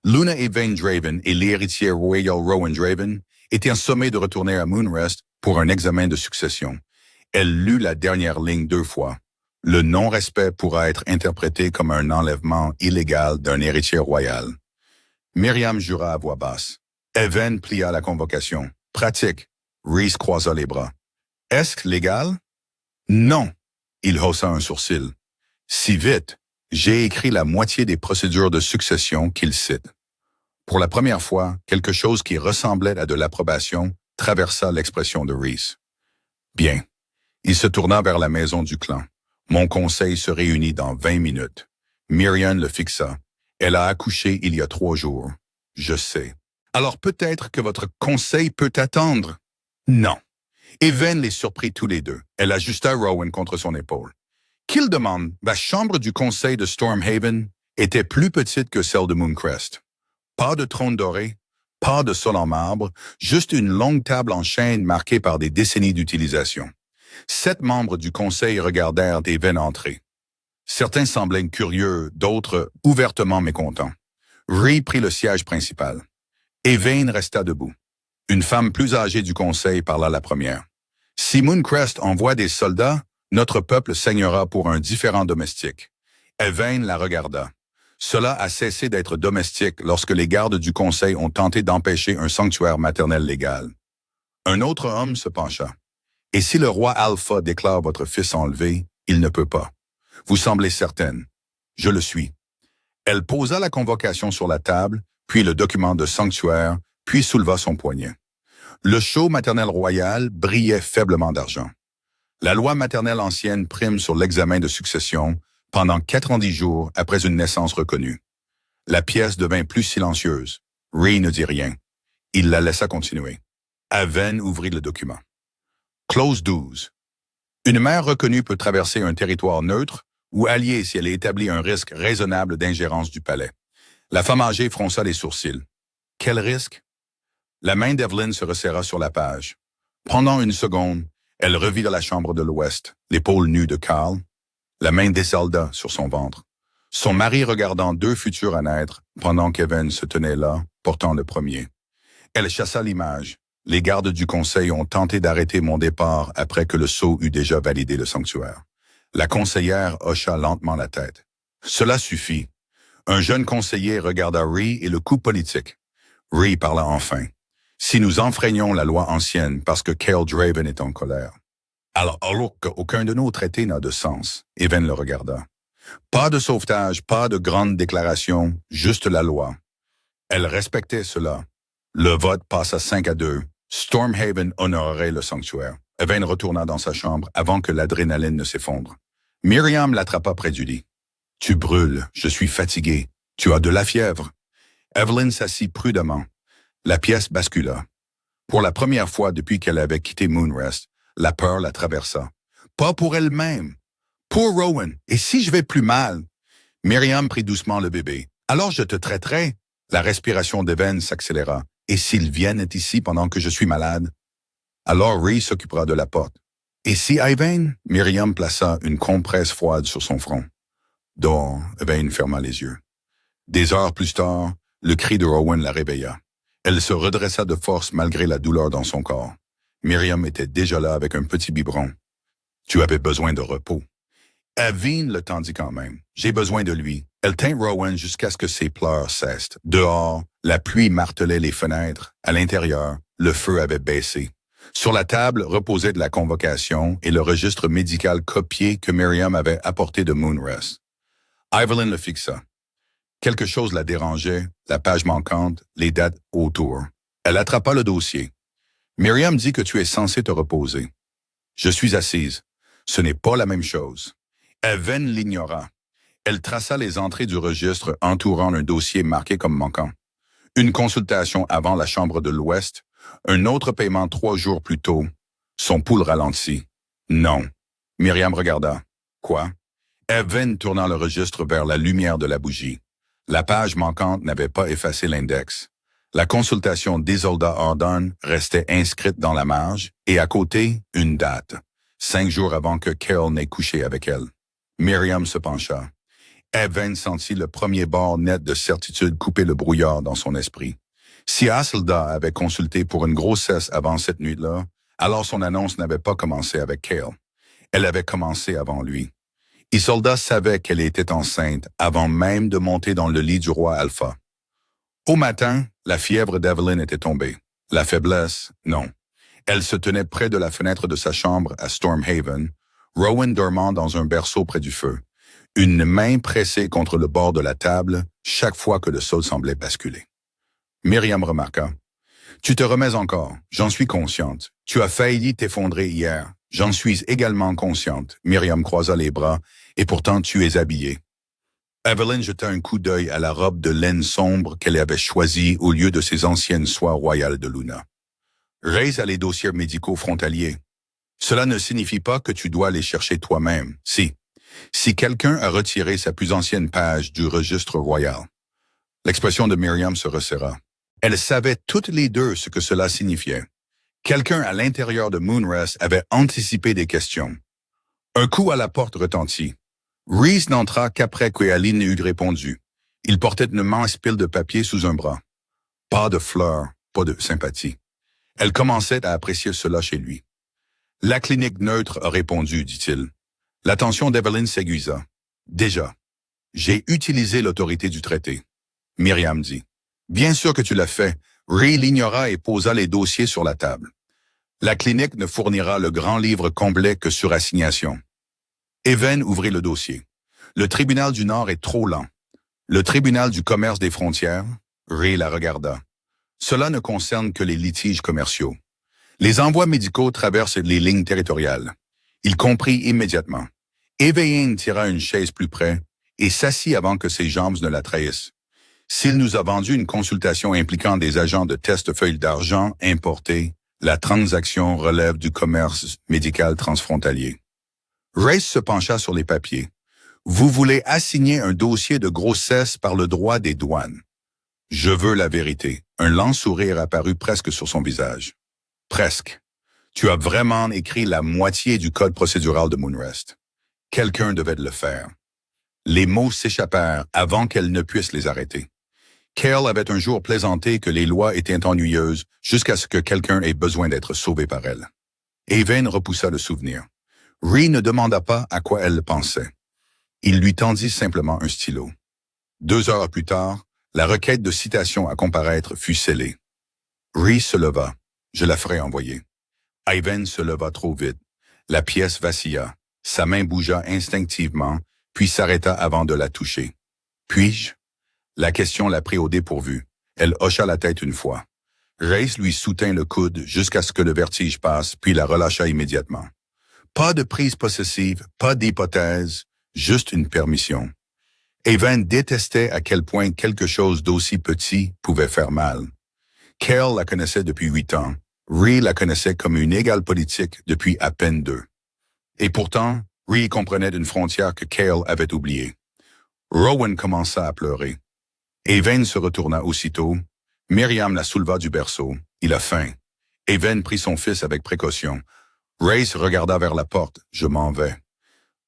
Luna Aven Draven et l'héritier royal Rowan Draven étaient sommés de retourner à Moonrest pour un examen de succession. Elle lut la dernière ligne 2 fois. Le non-respect pourra être interprété comme un enlèvement illégal d'un héritier royal. Miriam jura à voix basse. Aven plia la convocation. Pratique. Rhys croisa les bras. Est-ce légal? Non. Il haussa un sourcil. Si vite, j'ai écrit la moitié des procédures de succession qu'il cite. Pour la première fois, quelque chose qui ressemblait à de l'approbation traversa l'expression de Rhys. Bien. Il se tourna vers la maison du clan. Mon conseil se réunit dans 20 minutes. Miriam le fixa. Elle a accouché il y a 3 jours. Je sais. Alors peut-être que votre conseil peut attendre. Non. Aven les surprit tous les deux. Elle ajusta Rowan contre son épaule. Qu'il demande, la chambre du conseil de Stormhaven était plus petite que celle de Mooncrest. Pas de trône doré, pas de sol en marbre, juste une longue table en chêne marquée par des décennies d'utilisation. 7 membres du conseil regardèrent Aven entrer. Certains semblaient curieux, d'autres ouvertement mécontents. Rhys prit le siège principal. Aven resta debout. Une femme plus âgée du conseil parla la première. « Si Mooncrest envoie des soldats, notre peuple saignera pour un différent domestique. » Aven la regarda. Cela a cessé d'être domestique lorsque les gardes du conseil ont tenté d'empêcher un sanctuaire maternel légal. Un autre homme se pencha. « Et si le roi Alpha déclare votre fils enlevé, il ne peut pas. Vous semblez certaine. Je le suis. » Elle posa la convocation sur la table, puis le document de sanctuaire, puis souleva son poignet. Le sceau maternel royal brillait faiblement d'argent. La loi maternelle ancienne prime sur l'examen de succession pendant 90 jours après une naissance reconnue. La pièce devint plus silencieuse. Rhys ne dit rien. Il la laissa continuer. Aven ouvrit le document. Clause 12. Une mère reconnue peut traverser un territoire neutre ou allié si elle établit un risque raisonnable d'ingérence du palais. La femme âgée fronça les sourcils. Quel risque? La main d'Evelyn se resserra sur la page. Pendant une seconde, elle revit dans la chambre de l'Ouest, l'épaule nue de Carl, la main d'Isolda sur son ventre. Son mari regardant 2 futurs à naître, pendant qu'Even se tenait là, portant le premier. Elle chassa l'image. Les gardes du conseil ont tenté d'arrêter mon départ après que le sceau eut déjà validé le sanctuaire. La conseillère hocha lentement la tête. Cela suffit. Un jeune conseiller regarda Rhys et le coup politique. Rhys parla enfin. Si nous enfreignons la loi ancienne parce que Cale Draven est en colère. Alors qu'aucun de nos traités n'a de sens, Aven le regarda. Pas de sauvetage, pas de grande déclaration, juste la loi. Elle respectait cela. Le vote passa 5-2. Stormhaven honorerait le sanctuaire. Aven retourna dans sa chambre avant que l'adrénaline ne s'effondre. Miriam l'attrapa près du lit. « Tu brûles, je suis fatigué. Tu as de la fièvre. » Evelyn s'assit prudemment. La pièce bascula. Pour la première fois depuis qu'elle avait quitté Moonrest, la peur la traversa. Pas pour elle-même. Pour Rowan. Et si je vais plus mal? Miriam prit doucement le bébé. Alors je te traiterai. La respiration d'Aven s'accéléra. Et s'ils viennent ici pendant que je suis malade? Alors Rhys s'occupera de la porte. Et si Aven? Miriam plaça une compresse froide sur son front. Dehors, Aven ferma les yeux. Des heures plus tard, le cri de Rowan la réveilla. Elle se redressa de force malgré la douleur dans son corps. Miriam était déjà là avec un petit biberon. « Tu avais besoin de repos. » Aven le tendit quand même. « J'ai besoin de lui. » Elle tint Rowan jusqu'à ce que ses pleurs cessent. Dehors, la pluie martelait les fenêtres. À l'intérieur, le feu avait baissé. Sur la table reposait de la convocation et le registre médical copié que Miriam avait apporté de Moonrest. Evelyn le fixa. Quelque chose la dérangeait, la page manquante, les dates autour. Elle attrapa le dossier. Miriam dit que tu es censé te reposer. Je suis assise. Ce n'est pas la même chose. Aven l'ignora. Elle traça les entrées du registre entourant un dossier marqué comme manquant. Une consultation avant la Chambre de l'Ouest, un autre paiement 3 jours plus tôt. Son pouls ralentit. Non. Myriam regarda. Quoi? Evan tourna le registre vers la lumière de la bougie. La page manquante n'avait pas effacé l'index. La consultation d'Isolda Ardern restait inscrite dans la marge et à côté, une date. 5 jours avant que Carol n'ait couché avec elle. Myriam se pencha. Evan sentit le premier bord net de certitude couper le brouillard dans son esprit. Si Isolda avait consulté pour une grossesse avant cette nuit-là, alors son annonce n'avait pas commencé avec Carol. Elle avait commencé avant lui. Isolda savait qu'elle était enceinte avant même de monter dans le lit du roi Alpha. Au matin, la fièvre d'Evelyn était tombée. La faiblesse, non. Elle se tenait près de la fenêtre de sa chambre à Stormhaven, Rowan dormant dans un berceau près du feu, une main pressée contre le bord de la table chaque fois que le sol semblait basculer. Myriam remarqua. « Tu te remets encore, j'en suis consciente. Tu as failli t'effondrer hier. J'en suis également consciente. » Myriam croisa les bras, « Et pourtant tu es habillée. » Evelyn jeta un coup d'œil à la robe de laine sombre qu'elle avait choisie au lieu de ses anciennes soies royales de Luna. Raise a les dossiers médicaux frontaliers. Cela ne signifie pas que tu dois les chercher toi-même. Si quelqu'un a retiré sa plus ancienne page du registre royal. L'expression de Myriam se resserra. Elle savait toutes les deux ce que cela signifiait. Quelqu'un à l'intérieur de Moonrest avait anticipé des questions. Un coup à la porte retentit. Rhys n'entra qu'après qu'Aline eut répondu. Il portait une mince pile de papier sous un bras. Pas de fleurs, pas de sympathie. Elle commençait à apprécier cela chez lui. La clinique neutre a répondu, dit-il. L'attention d'Evelyn s'aiguisa. Déjà, j'ai utilisé l'autorité du traité. Myriam dit. Bien sûr que tu l'as fait. Rhys l'ignora et posa les dossiers sur la table. La clinique ne fournira le grand livre complet que sur assignation. Evan ouvrit le dossier. Le tribunal du Nord est trop lent. Le tribunal du commerce des frontières, Rhys la regarda. Cela ne concerne que les litiges commerciaux. Les envois médicaux traversent les lignes territoriales. Il comprit immédiatement. Evain tira une chaise plus près et s'assit avant que ses jambes ne la trahissent. S'il nous a vendu une consultation impliquant des agents de test-feuilles d'argent importés, la transaction relève du commerce médical transfrontalier. Race se pencha sur les papiers. Vous voulez assigner un dossier de grossesse par le droit des douanes. Je veux la vérité. Un lent sourire apparut presque sur son visage. Presque. Tu as vraiment écrit la moitié du code procédural de Moonrest. Quelqu'un devait le faire. Les mots s'échappèrent avant qu'elle ne puisse les arrêter. Carol avait un jour plaisanté que les lois étaient ennuyeuses jusqu'à ce que quelqu'un ait besoin d'être sauvé par elle. Evan repoussa le souvenir. Rhys ne demanda pas à quoi elle pensait. Il lui tendit simplement un stylo. 2 heures plus tard, la requête de citation à comparaître fut scellée. Rhys se leva. Je la ferai envoyer. Ivan se leva trop vite. La pièce vacilla. Sa main bougea instinctivement, puis s'arrêta avant de la toucher. Puis-je? La question la prit au dépourvu. Elle hocha la tête une fois. Race lui soutint le coude jusqu'à ce que le vertige passe, puis la relâcha immédiatement. Pas de prise possessive, pas d'hypothèse, juste une permission. Evan détestait à quel point quelque chose d'aussi petit pouvait faire mal. Carol la connaissait depuis 8 ans. Rhys la connaissait comme une égale politique depuis à peine 2. Et pourtant, Rhys comprenait d'une frontière que Carol avait oubliée. Rowan commença à pleurer. Evan se retourna aussitôt. Myriam la souleva du berceau. Il a faim. Evan prit son fils avec précaution. Race regarda vers la porte. Je m'en vais.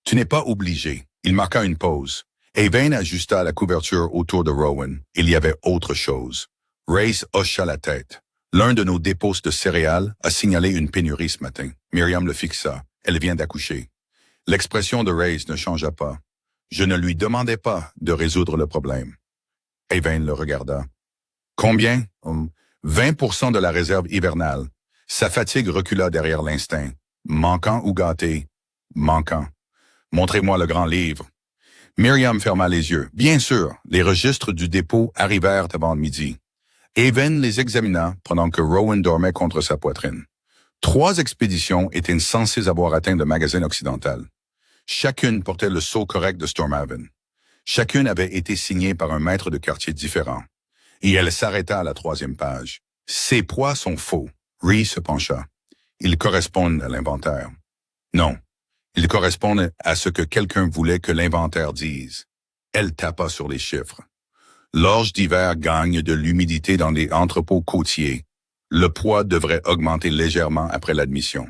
Tu n'es pas obligé. Il marqua une pause. Evan ajusta la couverture autour de Rowan. Il y avait autre chose. Race hocha la tête. L'un de nos dépôts de céréales a signalé une pénurie ce matin. Myriam le fixa. Elle vient d'accoucher. L'expression de Race ne changea pas. Je ne lui demandais pas de résoudre le problème. Evan le regarda. Combien? 20% de la réserve hivernale. Sa fatigue recula derrière l'instinct. Manquant ou gâté? Manquant. Montrez-moi le grand livre. Myriam ferma les yeux. Bien sûr, les registres du dépôt arrivèrent avant midi. Evan les examina pendant que Rowan dormait contre sa poitrine. 3 expéditions étaient censées avoir atteint le magazine occidental. Chacune portait le sceau correct de Stormhaven. Chacune avait été signée par un maître de quartier différent. Et elle s'arrêta à la 3e page. Ces poids sont faux. Reese se pencha. Ils correspondent à l'inventaire. Non, ils correspondent à ce que quelqu'un voulait que l'inventaire dise. Elle tapa sur les chiffres. L'orge d'hiver gagne de l'humidité dans les entrepôts côtiers. Le poids devrait augmenter légèrement après l'admission.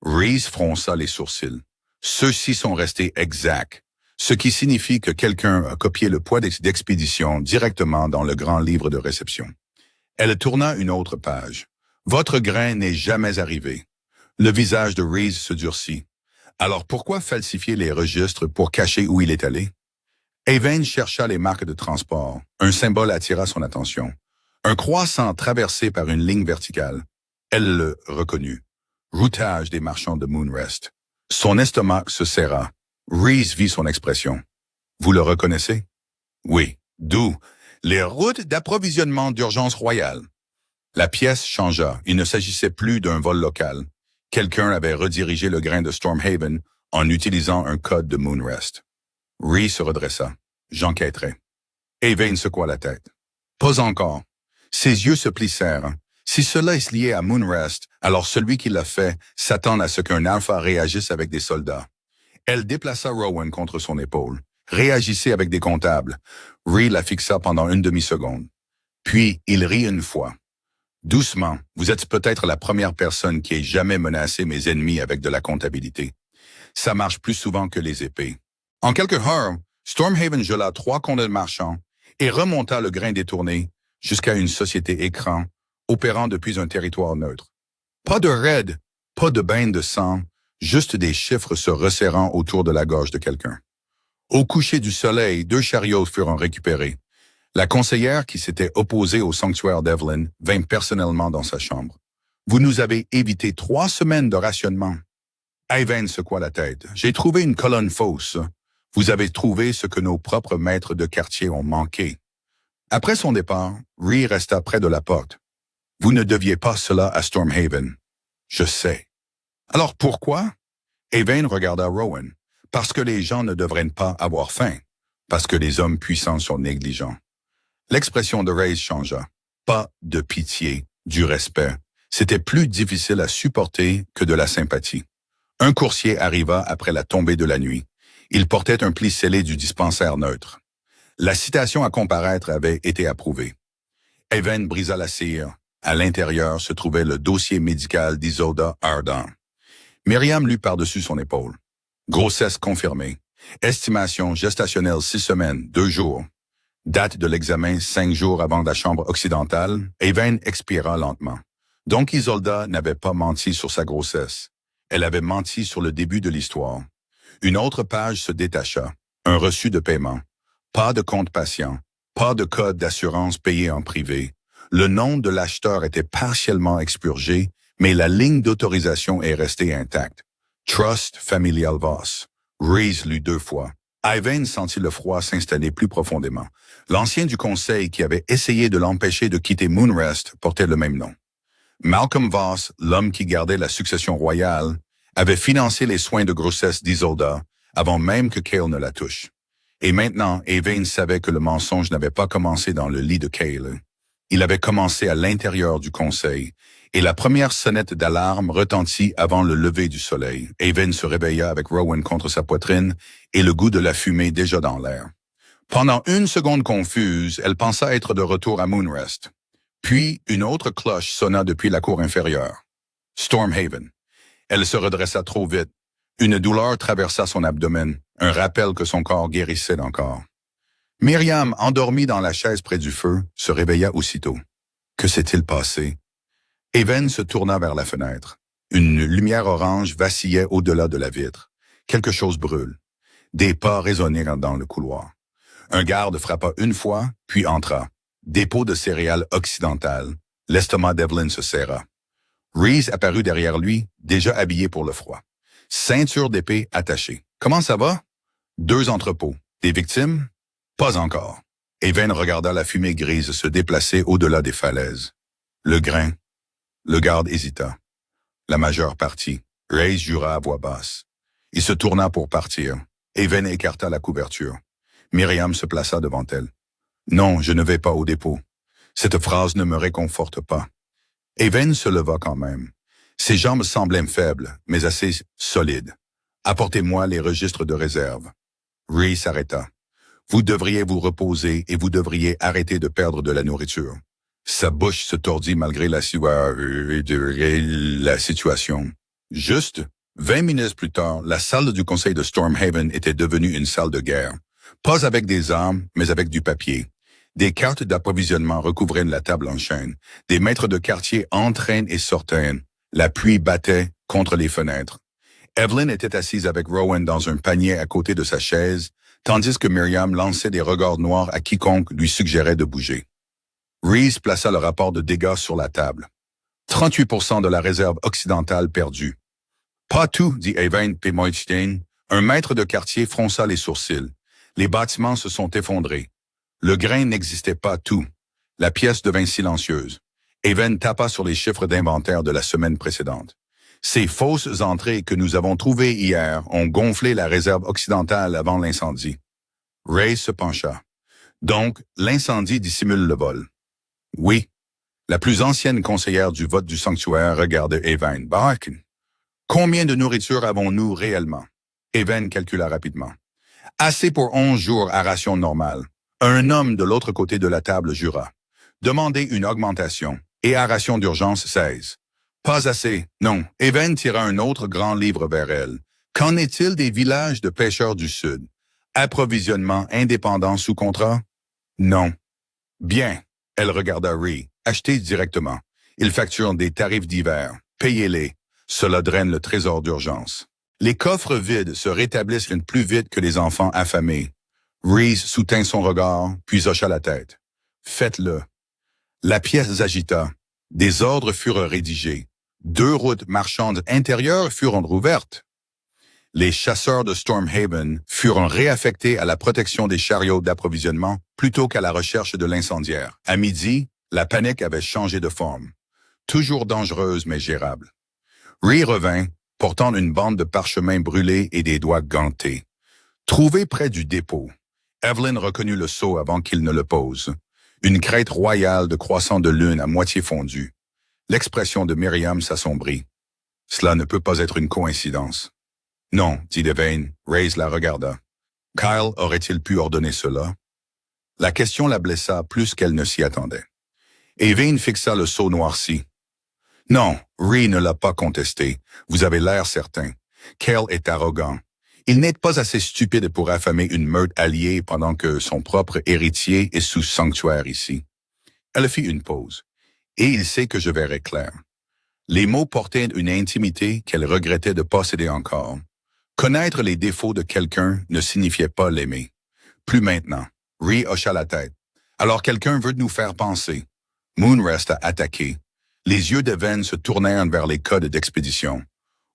Reese fronça les sourcils. Ceux-ci sont restés exacts, ce qui signifie que quelqu'un a copié le poids d'expédition directement dans le grand livre de réception. Elle tourna une autre page. Votre grain n'est jamais arrivé. Le visage de Reese se durcit. Alors pourquoi falsifier les registres pour cacher où il est allé? Evain chercha les marques de transport. Un symbole attira son attention. Un croissant traversé par une ligne verticale. Elle le reconnut. Routage des marchands de Moonrest. Son estomac se serra. Reese vit son expression. Vous le reconnaissez? Oui. D'où? Les routes d'approvisionnement d'urgence royale. La pièce changea. Il ne s'agissait plus d'un vol local. Quelqu'un avait redirigé le grain de Stormhaven en utilisant un code de Moonrest. Reese se redressa. J'enquêterai. Evain secoua la tête. Pas encore. Ses yeux se plissèrent. Si cela est lié à Moonrest, alors celui qui l'a fait s'attend à ce qu'un alpha réagisse avec des soldats. Elle déplaça Rowan contre son épaule. Réagissez avec des comptables. Reese la fixa pendant une demi-seconde. Puis, il rit une fois. Doucement, vous êtes peut-être la première personne qui ait jamais menacé mes ennemis avec de la comptabilité. Ça marche plus souvent que les épées. En quelques heures, Stormhaven gela 3 condés marchands et remonta le grain détourné jusqu'à une société écran opérant depuis un territoire neutre. Pas de raid, pas de bain de sang, juste des chiffres se resserrant autour de la gorge de quelqu'un. Au coucher du soleil, 2 chariots furent récupérés. La conseillère qui s'était opposée au sanctuaire d'Evelyn vint personnellement dans sa chambre. Vous nous avez évité 3 semaines de rationnement. Evain secoua la tête. J'ai trouvé une colonne fausse. Vous avez trouvé ce que nos propres maîtres de quartier ont manqué. Après son départ, Reese resta près de la porte. Vous ne deviez pas cela à Stormhaven. Je sais. Alors pourquoi? Evain regarda Rowan. Parce que les gens ne devraient pas avoir faim. Parce que les hommes puissants sont négligents. L'expression de Reese changea. Pas de pitié, du respect. C'était plus difficile à supporter que de la sympathie. Un coursier arriva après la tombée de la nuit. Il portait un pli scellé du dispensaire neutre. La citation à comparaître avait été approuvée. Evain brisa la cire. À l'intérieur se trouvait le dossier médical d'Isolda Ardan. Myriam lut par-dessus son épaule. Grossesse confirmée. Estimation gestationnelle 6 semaines, 2 jours. Date de l'examen 5 jours avant la chambre occidentale. Evain expira lentement. Donc Isolda n'avait pas menti sur sa grossesse. Elle avait menti sur le début de l'histoire. Une autre page se détacha. Un reçu de paiement. Pas de compte patient. Pas de code d'assurance payé en privé. Le nom de l'acheteur était partiellement expurgé, mais la ligne d'autorisation est restée intacte. Trust Familial Voss. Reese lut 2 fois. Evain sentit le froid s'installer plus profondément. L'ancien du conseil qui avait essayé de l'empêcher de quitter Moonrest portait le même nom. Malcolm Voss, l'homme qui gardait la succession royale, avait financé les soins de grossesse d'Isolda avant même que Cale ne la touche. Et maintenant, Evain savait que le mensonge n'avait pas commencé dans le lit de Cale. Il avait commencé à l'intérieur du conseil, et la première sonnette d'alarme retentit avant le lever du soleil. Evain se réveilla avec Rowan contre sa poitrine et le goût de la fumée déjà dans l'air. Pendant une seconde confuse, elle pensa être de retour à Moonrest. Puis, une autre cloche sonna depuis la cour inférieure. Stormhaven. Elle se redressa trop vite. Une douleur traversa son abdomen, un rappel que son corps guérissait encore. Myriam, endormie dans la chaise près du feu, se réveilla aussitôt. Que s'est-il passé? Evain se tourna vers la fenêtre. Une lumière orange vacillait au-delà de la vitre. Quelque chose brûle. Des pas résonnèrent dans le couloir. Un garde frappa une fois, puis entra. Dépôt de céréales occidentales. L'estomac d'Evelyn se serra. Reese apparut derrière lui, déjà habillé pour le froid. Ceinture d'épée attachée. Comment ça va? 2 entrepôts. Des victimes? Pas encore. Evain regarda la fumée grise se déplacer au-delà des falaises. Le grain. Le garde hésita. La majeure partie. Reese jura à voix basse. Il se tourna pour partir. Evain écarta la couverture. Myriam se plaça devant elle. Non, je ne vais pas au dépôt. Cette phrase ne me réconforte pas. Evan se leva quand même. Ses jambes semblaient faibles, mais assez solides. Apportez-moi les registres de réserve. Rhee s'arrêta. Vous devriez vous reposer et vous devriez arrêter de perdre de la nourriture. Sa bouche se tordit malgré la sueur et la situation. Juste 20 minutes plus tard, la salle du conseil de Stormhaven était devenue une salle de guerre. Pas avec des armes, mais avec du papier. Des cartes d'approvisionnement recouvraient la table en chaîne. Des maîtres de quartier entraient et sortaient. La pluie battait contre les fenêtres. Evelyn était assise avec Rowan dans un panier à côté de sa chaise, tandis que Myriam lançait des regards noirs à quiconque lui suggérait de bouger. Rhys plaça le rapport de dégâts sur la table. 38% de la réserve occidentale perdue. Pas tout, dit Evan Pemoitstein. Un maître de quartier fronça les sourcils. Les bâtiments se sont effondrés. Le grain n'existait pas tout. La pièce devint silencieuse. Evan tapa sur les chiffres d'inventaire de la semaine précédente. Ces fausses entrées que nous avons trouvées hier ont gonflé la réserve occidentale avant l'incendie. Ray se pencha. Donc, l'incendie dissimule le vol. Oui. La plus ancienne conseillère du vote du sanctuaire regardait Evan. Barkin. Combien de nourriture avons-nous réellement? Evan calcula rapidement. Assez pour 11 jours à ration normale. Un homme de l'autre côté de la table jura. Demandez une augmentation. Et à ration d'urgence 16. Pas assez. Non. Evan tira un autre grand livre vers elle. Qu'en est-il des villages de pêcheurs du Sud? Approvisionnement indépendant sous contrat? Non. Bien. Elle regarda Rhee. Achetez directement. Ils facturent des tarifs d'hiver. Payez-les. Cela draine le trésor d'urgence. Les coffres vides se rétablissent plus vite que les enfants affamés. Rhee soutint son regard, puis hocha la tête. Faites-le. La pièce s'agita. Des ordres furent rédigés. 2 routes marchandes intérieures furent rouvertes. Les chasseurs de Stormhaven furent réaffectés à la protection des chariots d'approvisionnement plutôt qu'à la recherche de l'incendiaire. À midi, la panique avait changé de forme. Toujours dangereuse mais gérable. Rhee revint, portant une bande de parchemin brûlé et des doigts gantés. Trouvé près du dépôt. Evelyn reconnut le sceau avant qu'il ne le pose. Une crête royale de croissant de lune à moitié fondue. L'expression de Myriam s'assombrit. Cela ne peut pas être une coïncidence. Non, dit Devane. Rhys la regarda. Kyle aurait-il pu ordonner cela? La question la blessa plus qu'elle ne s'y attendait. Evane fixa le sceau noirci. Non, Rhee ne l'a pas contesté. Vous avez l'air certain. Kyle est arrogant. Il n'est pas assez stupide pour affamer une meute alliée pendant que son propre héritier est sous sanctuaire ici. Elle fit une pause. Et il sait que je verrai clair. Les mots portaient une intimité qu'elle regrettait de posséder encore. Connaître les défauts de quelqu'un ne signifiait pas l'aimer. Plus maintenant. Rhee hocha la tête. Alors quelqu'un veut nous faire penser. Moonrest a attaqué. Les yeux d'Evan se tournèrent vers les codes d'expédition.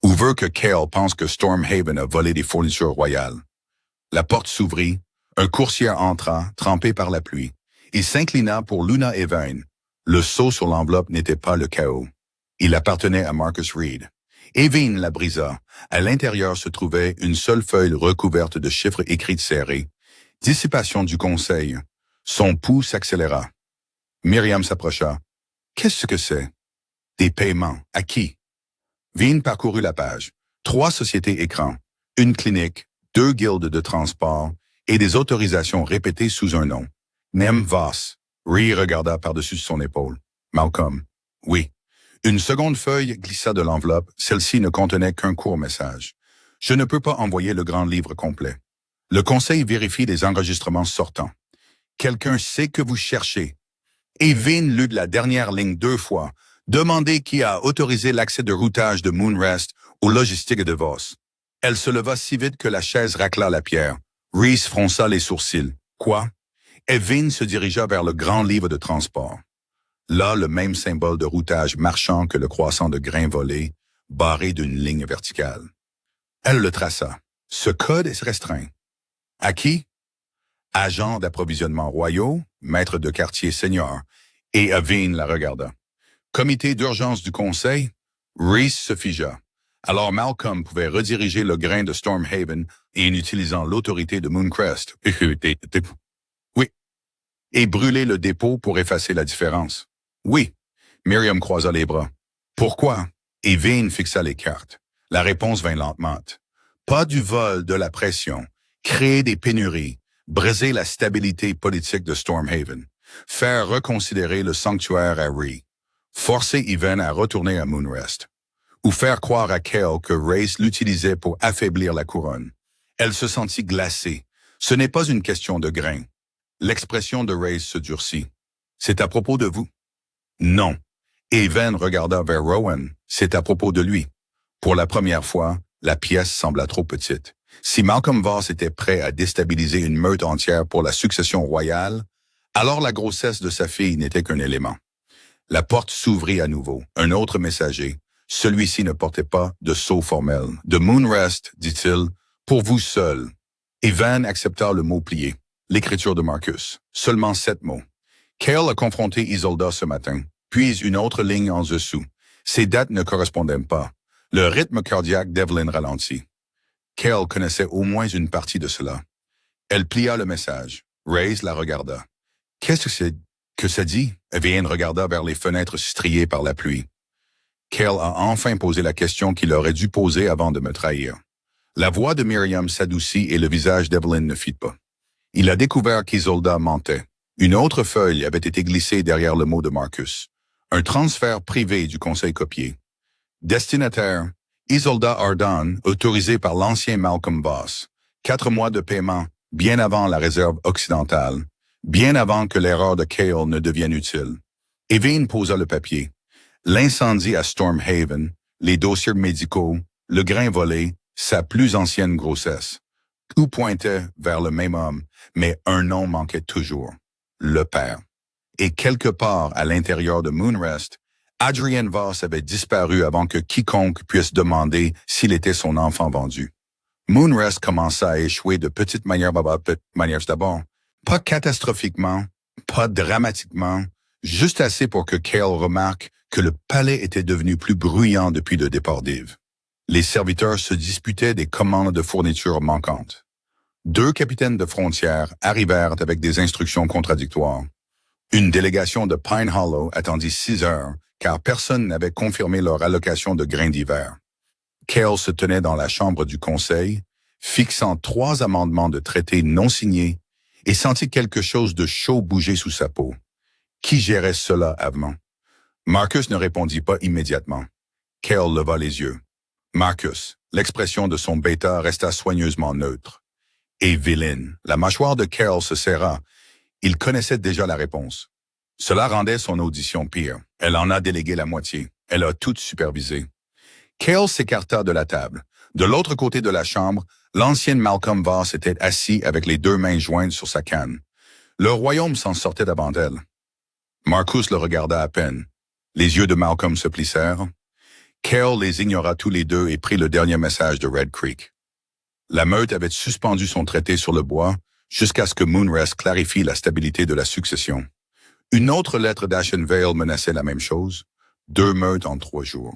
Ou veut que Kale pense que Stormhaven a volé des fournitures royales. La porte s'ouvrit. Un coursier entra, trempé par la pluie. Il s'inclina pour Luna Evan. Le sceau sur l'enveloppe n'était pas le chaos. Il appartenait à Marcus Reed. Evan la brisa. À l'intérieur se trouvait une seule feuille recouverte de chiffres écrits serrés. Dissipation du conseil. Son pouls s'accéléra. Myriam s'approcha. Qu'est-ce que c'est? Des paiements. À qui? Vin parcourut la page. 3 sociétés écrans. Une clinique, 2 guildes de transport et des autorisations répétées sous un nom. Nem Voss. Rhee regarda par-dessus son épaule. Malcolm. Oui. Une seconde feuille glissa de l'enveloppe. Celle-ci ne contenait qu'un court message. Je ne peux pas envoyer le grand livre complet. Le conseil vérifie les enregistrements sortants. Quelqu'un sait que vous cherchez. Et Vin lut la dernière ligne 2 fois. Demandez qui a autorisé l'accès de routage de Moonrest aux logistiques de Voss. Elle se leva si vite que la chaise racla la pierre. Rhys fronça les sourcils. Quoi? Et Vin se dirigea vers le grand livre de transport. Là, le même symbole de routage marchand que le croissant de grains volés, barré d'une ligne verticale. Elle le traça. Ce code est restreint. À qui? Agent d'approvisionnement royaux, maître de quartier senior, et Avine la regarda. Comité d'urgence du conseil, Rhys se figea. Alors Malcolm pouvait rediriger le grain de Stormhaven et en utilisant l'autorité de Mooncrest. Oui. Et brûler le dépôt pour effacer la différence. Oui. Miriam croisa les bras. Pourquoi? Et Vane fixa les cartes. La réponse vint lentement. Pas du vol, de la pression. Créer des pénuries. Briser la stabilité politique de Stormhaven. Faire reconsidérer le sanctuaire à Ree. Forcer Even à retourner à Moonrest. Ou faire croire à Cale que Race l'utilisait pour affaiblir la couronne. Elle se sentit glacée. Ce n'est pas une question de grain. L'expression de Race se durcit. C'est à propos de vous? Non. Even regarda vers Rowan. C'est à propos de lui. Pour la première fois, la pièce sembla trop petite. Si Malcolm Voss était prêt à déstabiliser une meute entière pour la succession royale, alors la grossesse de sa fille n'était qu'un élément. La porte s'ouvrit à nouveau. Un autre messager. Celui-ci ne portait pas de sceau formel. De Moonrest, dit-il, pour vous seul. Evan accepta le mot plié. L'écriture de Marcus. Seulement 7 mots. Cale a confronté Isolda ce matin, puis une autre ligne en dessous. Ces dates ne correspondaient pas. Le rythme cardiaque d'Evelyn ralentit. Cale connaissait au moins une partie de cela. Elle plia le message. Raze la regarda. Qu'est-ce que ça dit? Evan regarda vers les fenêtres striées par la pluie. Cale a enfin posé la question qu'il aurait dû poser avant de me trahir. La voix de Miriam s'adoucit et le visage d'Evelyn ne fit pas. Il a découvert qu'Isolda mentait. Une autre feuille avait été glissée derrière le mot de Marcus. Un transfert privé du conseil copié. Destinataire, Isolda Ardon, autorisée par l'ancien Malcolm Voss. 4 mois de paiement, bien avant la réserve occidentale, bien avant que l'erreur de Cale ne devienne utile. Evine posa le papier. L'incendie à Stormhaven, les dossiers médicaux, le grain volé, sa plus ancienne grossesse. Tout pointait vers le même homme, mais un nom manquait toujours. Le père. Et quelque part à l'intérieur de Moonrest, Adrian Voss avait disparu avant que quiconque puisse demander s'il était son enfant vendu. Moonrest commença à échouer de petites manières d'abord. Pas catastrophiquement, pas dramatiquement, juste assez pour que Cale remarque que le palais était devenu plus bruyant depuis le départ d'Eve. Les serviteurs se disputaient des commandes de fournitures manquantes. 2 capitaines de frontières arrivèrent avec des instructions contradictoires. Une délégation de Pine Hollow attendit 6 heures, car personne n'avait confirmé leur allocation de grains d'hiver. Cale se tenait dans la chambre du conseil, fixant 3 amendements de traité non signés, et sentit quelque chose de chaud bouger sous sa peau. Qui gérait cela avant? Marcus ne répondit pas immédiatement. Cale leva les yeux. Marcus, l'expression de son bêta resta soigneusement neutre. Et vilaine, la mâchoire de Cale se serra. Il connaissait déjà la réponse. Cela rendait son audition pire. Elle en a délégué la moitié. Elle a tout supervisé. Cale s'écarta de la table. De l'autre côté de la chambre, l'ancienne Malcolm Voss était assis avec les 2 mains jointes sur sa canne. Le royaume s'en sortait devant elle. Marcus le regarda à peine. Les yeux de Malcolm se plissèrent. Cale les ignora tous les 2 et prit le dernier message de Red Creek. La meute avait suspendu son traité sur le bois jusqu'à ce que Moonrest clarifie la stabilité de la succession. Une autre lettre d'Ashenvale menaçait la même chose. 2 meutes en 3 jours.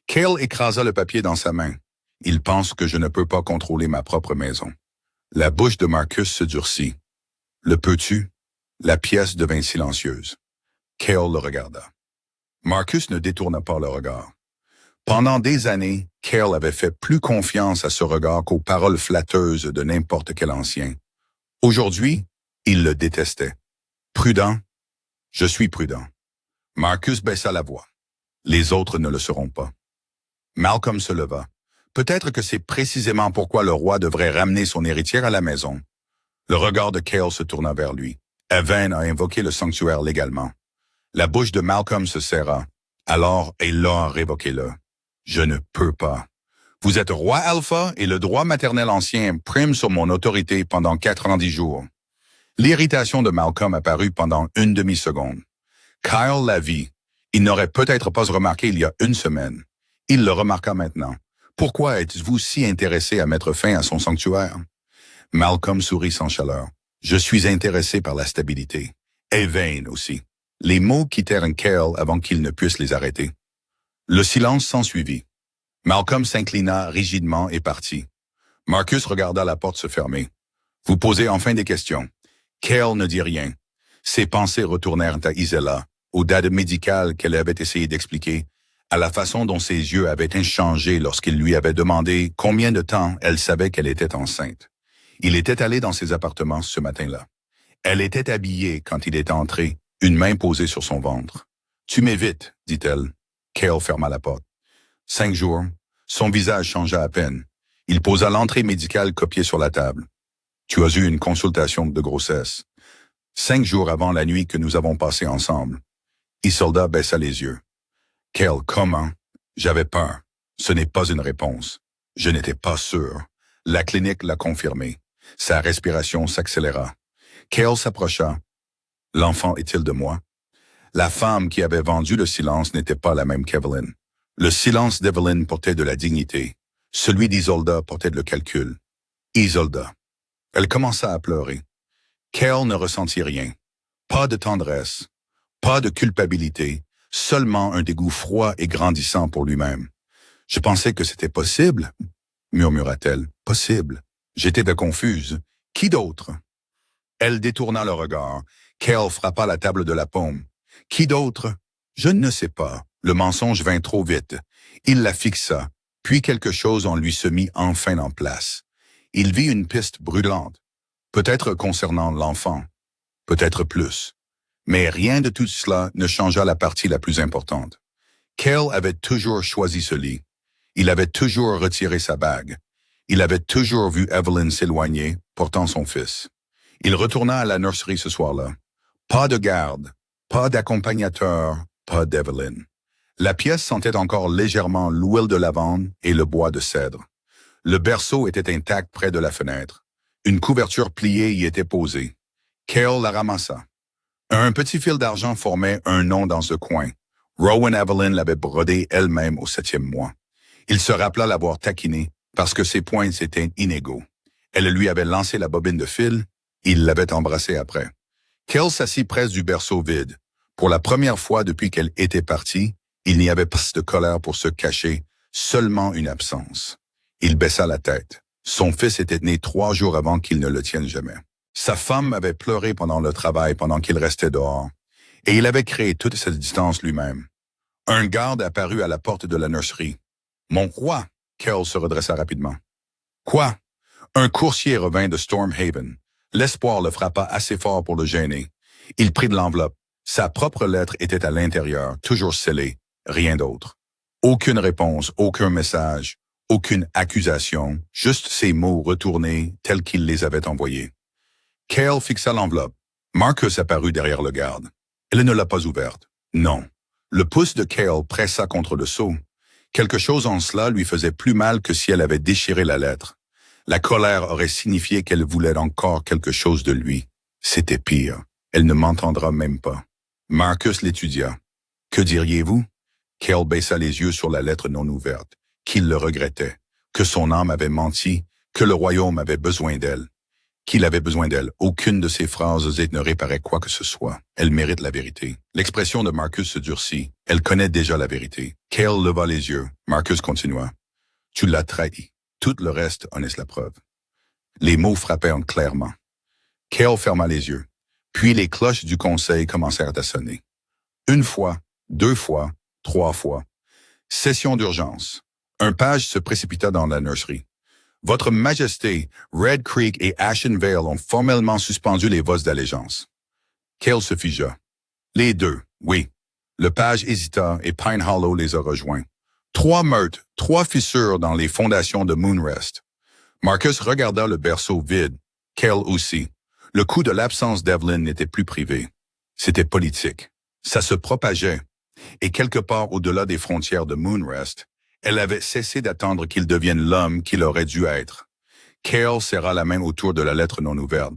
Cale écrasa le papier dans sa main. Il pense que je ne peux pas contrôler ma propre maison. La bouche de Marcus se durcit. Le peux-tu? La pièce devint silencieuse. Cale le regarda. Marcus ne détourna pas le regard. Pendant des années, Cale avait fait plus confiance à ce regard qu'aux paroles flatteuses de n'importe quel ancien. Aujourd'hui, il le détestait. Prudent? Je suis prudent. Marcus baissa la voix. Les autres ne le seront pas. Malcolm se leva. Peut-être que c'est précisément pourquoi le roi devrait ramener son héritière à la maison. Le regard de Cale se tourna vers lui. Evan a invoqué le sanctuaire légalement. La bouche de Malcolm se serra. Alors, Elor révoquez-le. Je ne peux pas. Vous êtes roi Alpha et le droit maternel ancien prime sur mon autorité pendant 90 jours. L'irritation de Malcolm apparut pendant une demi-seconde. Kyle la vit. Il n'aurait peut-être pas remarqué il y a 1 semaine. Il le remarqua maintenant. Pourquoi êtes-vous si intéressé à mettre fin à son sanctuaire? Malcolm sourit sans chaleur. Je suis intéressé par la stabilité. Et Vane aussi. Les mots quittèrent Cale avant qu'il ne puisse les arrêter. Le silence s'ensuivit. Malcolm s'inclina rigidement et partit. Marcus regarda la porte se fermer. Vous posez enfin des questions. Cale ne dit rien. Ses pensées retournèrent à Isella, aux dates médicales qu'elle avait essayé d'expliquer, à la façon dont ses yeux avaient inchangé lorsqu'il lui avait demandé combien de temps elle savait qu'elle était enceinte. Il était allé dans ses appartements ce matin-là. Elle était habillée quand il était entré, une main posée sur son ventre. « Tu m'évites, dit-elle. » Cale ferma la porte. 5 jours, son visage changea à peine. Il posa l'entrée médicale copiée sur la table. « Tu as eu une consultation de grossesse. 5 jours avant la nuit que nous avons passée ensemble. » Isolda baissa les yeux. « Cale, comment? » J'avais peur. Ce n'est pas une réponse. Je n'étais pas sûr. La clinique l'a confirmé. Sa respiration s'accéléra. Cale s'approcha. « L'enfant est-il de moi? » La femme qui avait vendu le silence n'était pas la même qu'Evelyn. Le silence d'Evelyn portait de la dignité. Celui d'Isolda portait de le calcul. Isolda. Elle commença à pleurer. Cale ne ressentit rien. Pas de tendresse. Pas de culpabilité. Seulement un dégoût froid et grandissant pour lui-même. « Je pensais que c'était possible, » murmura-t-elle. « Possible. » J'étais confuse. Qui d'autre? Elle détourna le regard. Cale frappa la table de la paume. Qui d'autre? Je ne sais pas. Le mensonge vint trop vite. Il la fixa, puis quelque chose en lui se mit enfin en place. Il vit une piste brûlante. Peut-être concernant l'enfant. Peut-être plus. Mais rien de tout cela ne changea la partie la plus importante. Cale avait toujours choisi ce lit. Il avait toujours retiré sa bague. Il avait toujours vu Evelyn s'éloigner, portant son fils. Il retourna à la nurserie ce soir-là. Pas de garde, pas d'accompagnateur, pas d'Evelyn. La pièce sentait encore légèrement l'huile de lavande et le bois de cèdre. Le berceau était intact près de la fenêtre. Une couverture pliée y était posée. Cale la ramassa. Un petit fil d'argent formait un nom dans ce coin. Rowan Evelyn l'avait brodé elle-même au 7e mois. Il se rappela l'avoir taquiné parce que ses poings étaient inégaux. Elle lui avait lancé la bobine de fil, il l'avait embrassée après. Cale s'assit près du berceau vide. Pour la première fois depuis qu'elle était partie, il n'y avait pas de colère pour se cacher, seulement une absence. Il baissa la tête. Son fils était né 3 jours avant qu'il ne le tienne jamais. Sa femme avait pleuré pendant le travail pendant qu'il restait dehors, et il avait créé toute cette distance lui-même. Un garde apparut à la porte de la nurserie. « Mon roi !» Cale se redressa rapidement. « Quoi ?» Un coursier revint de Stormhaven. L'espoir le frappa assez fort pour le gêner. Il prit de l'enveloppe. Sa propre lettre était à l'intérieur, toujours scellée, rien d'autre. Aucune réponse, aucun message, aucune accusation, juste ces mots retournés tels qu'il les avait envoyés. Cale fixa l'enveloppe. Marcus apparut derrière le garde. Elle ne l'a pas ouverte. Non. Le pouce de Cale pressa contre le seau. Quelque chose en cela lui faisait plus mal que si elle avait déchiré la lettre. La colère aurait signifié qu'elle voulait encore quelque chose de lui. C'était pire. Elle ne m'entendra même pas. Marcus l'étudia. « Que diriez-vous? » Cale baissa les yeux sur la lettre non ouverte, qu'il le regrettait, que son âme avait menti, que le royaume avait besoin d'elle. Qu'il avait besoin d'elle. Aucune de ces phrases ne réparait quoi que ce soit. Elle mérite la vérité. L'expression de Marcus se durcit. Elle connaît déjà la vérité. Cale leva les yeux. Marcus continua. « Tu l'as trahi. Tout le reste en est la preuve. » Les mots frappèrent clairement. Cale ferma les yeux. Puis les cloches du conseil commencèrent à sonner. 1 fois, 2 fois, 3 fois. Session d'urgence. Un page se précipita dans la nurserie. « Votre Majesté, Red Creek et Ashen Vale ont formellement suspendu les votes d'allégeance. » Cale se figea. « Les deux, oui. » Le page hésita et Pine Hollow les a rejoints. 3 meurtres, 3 fissures dans les fondations de Moonrest. Marcus regarda le berceau vide. Cale aussi. Le coup de l'absence d'Evelyn n'était plus privé. C'était politique. Ça se propageait. Et quelque part au-delà des frontières de Moonrest, elle avait cessé d'attendre qu'il devienne l'homme qu'il aurait dû être. Cale serra la main autour de la lettre non ouverte.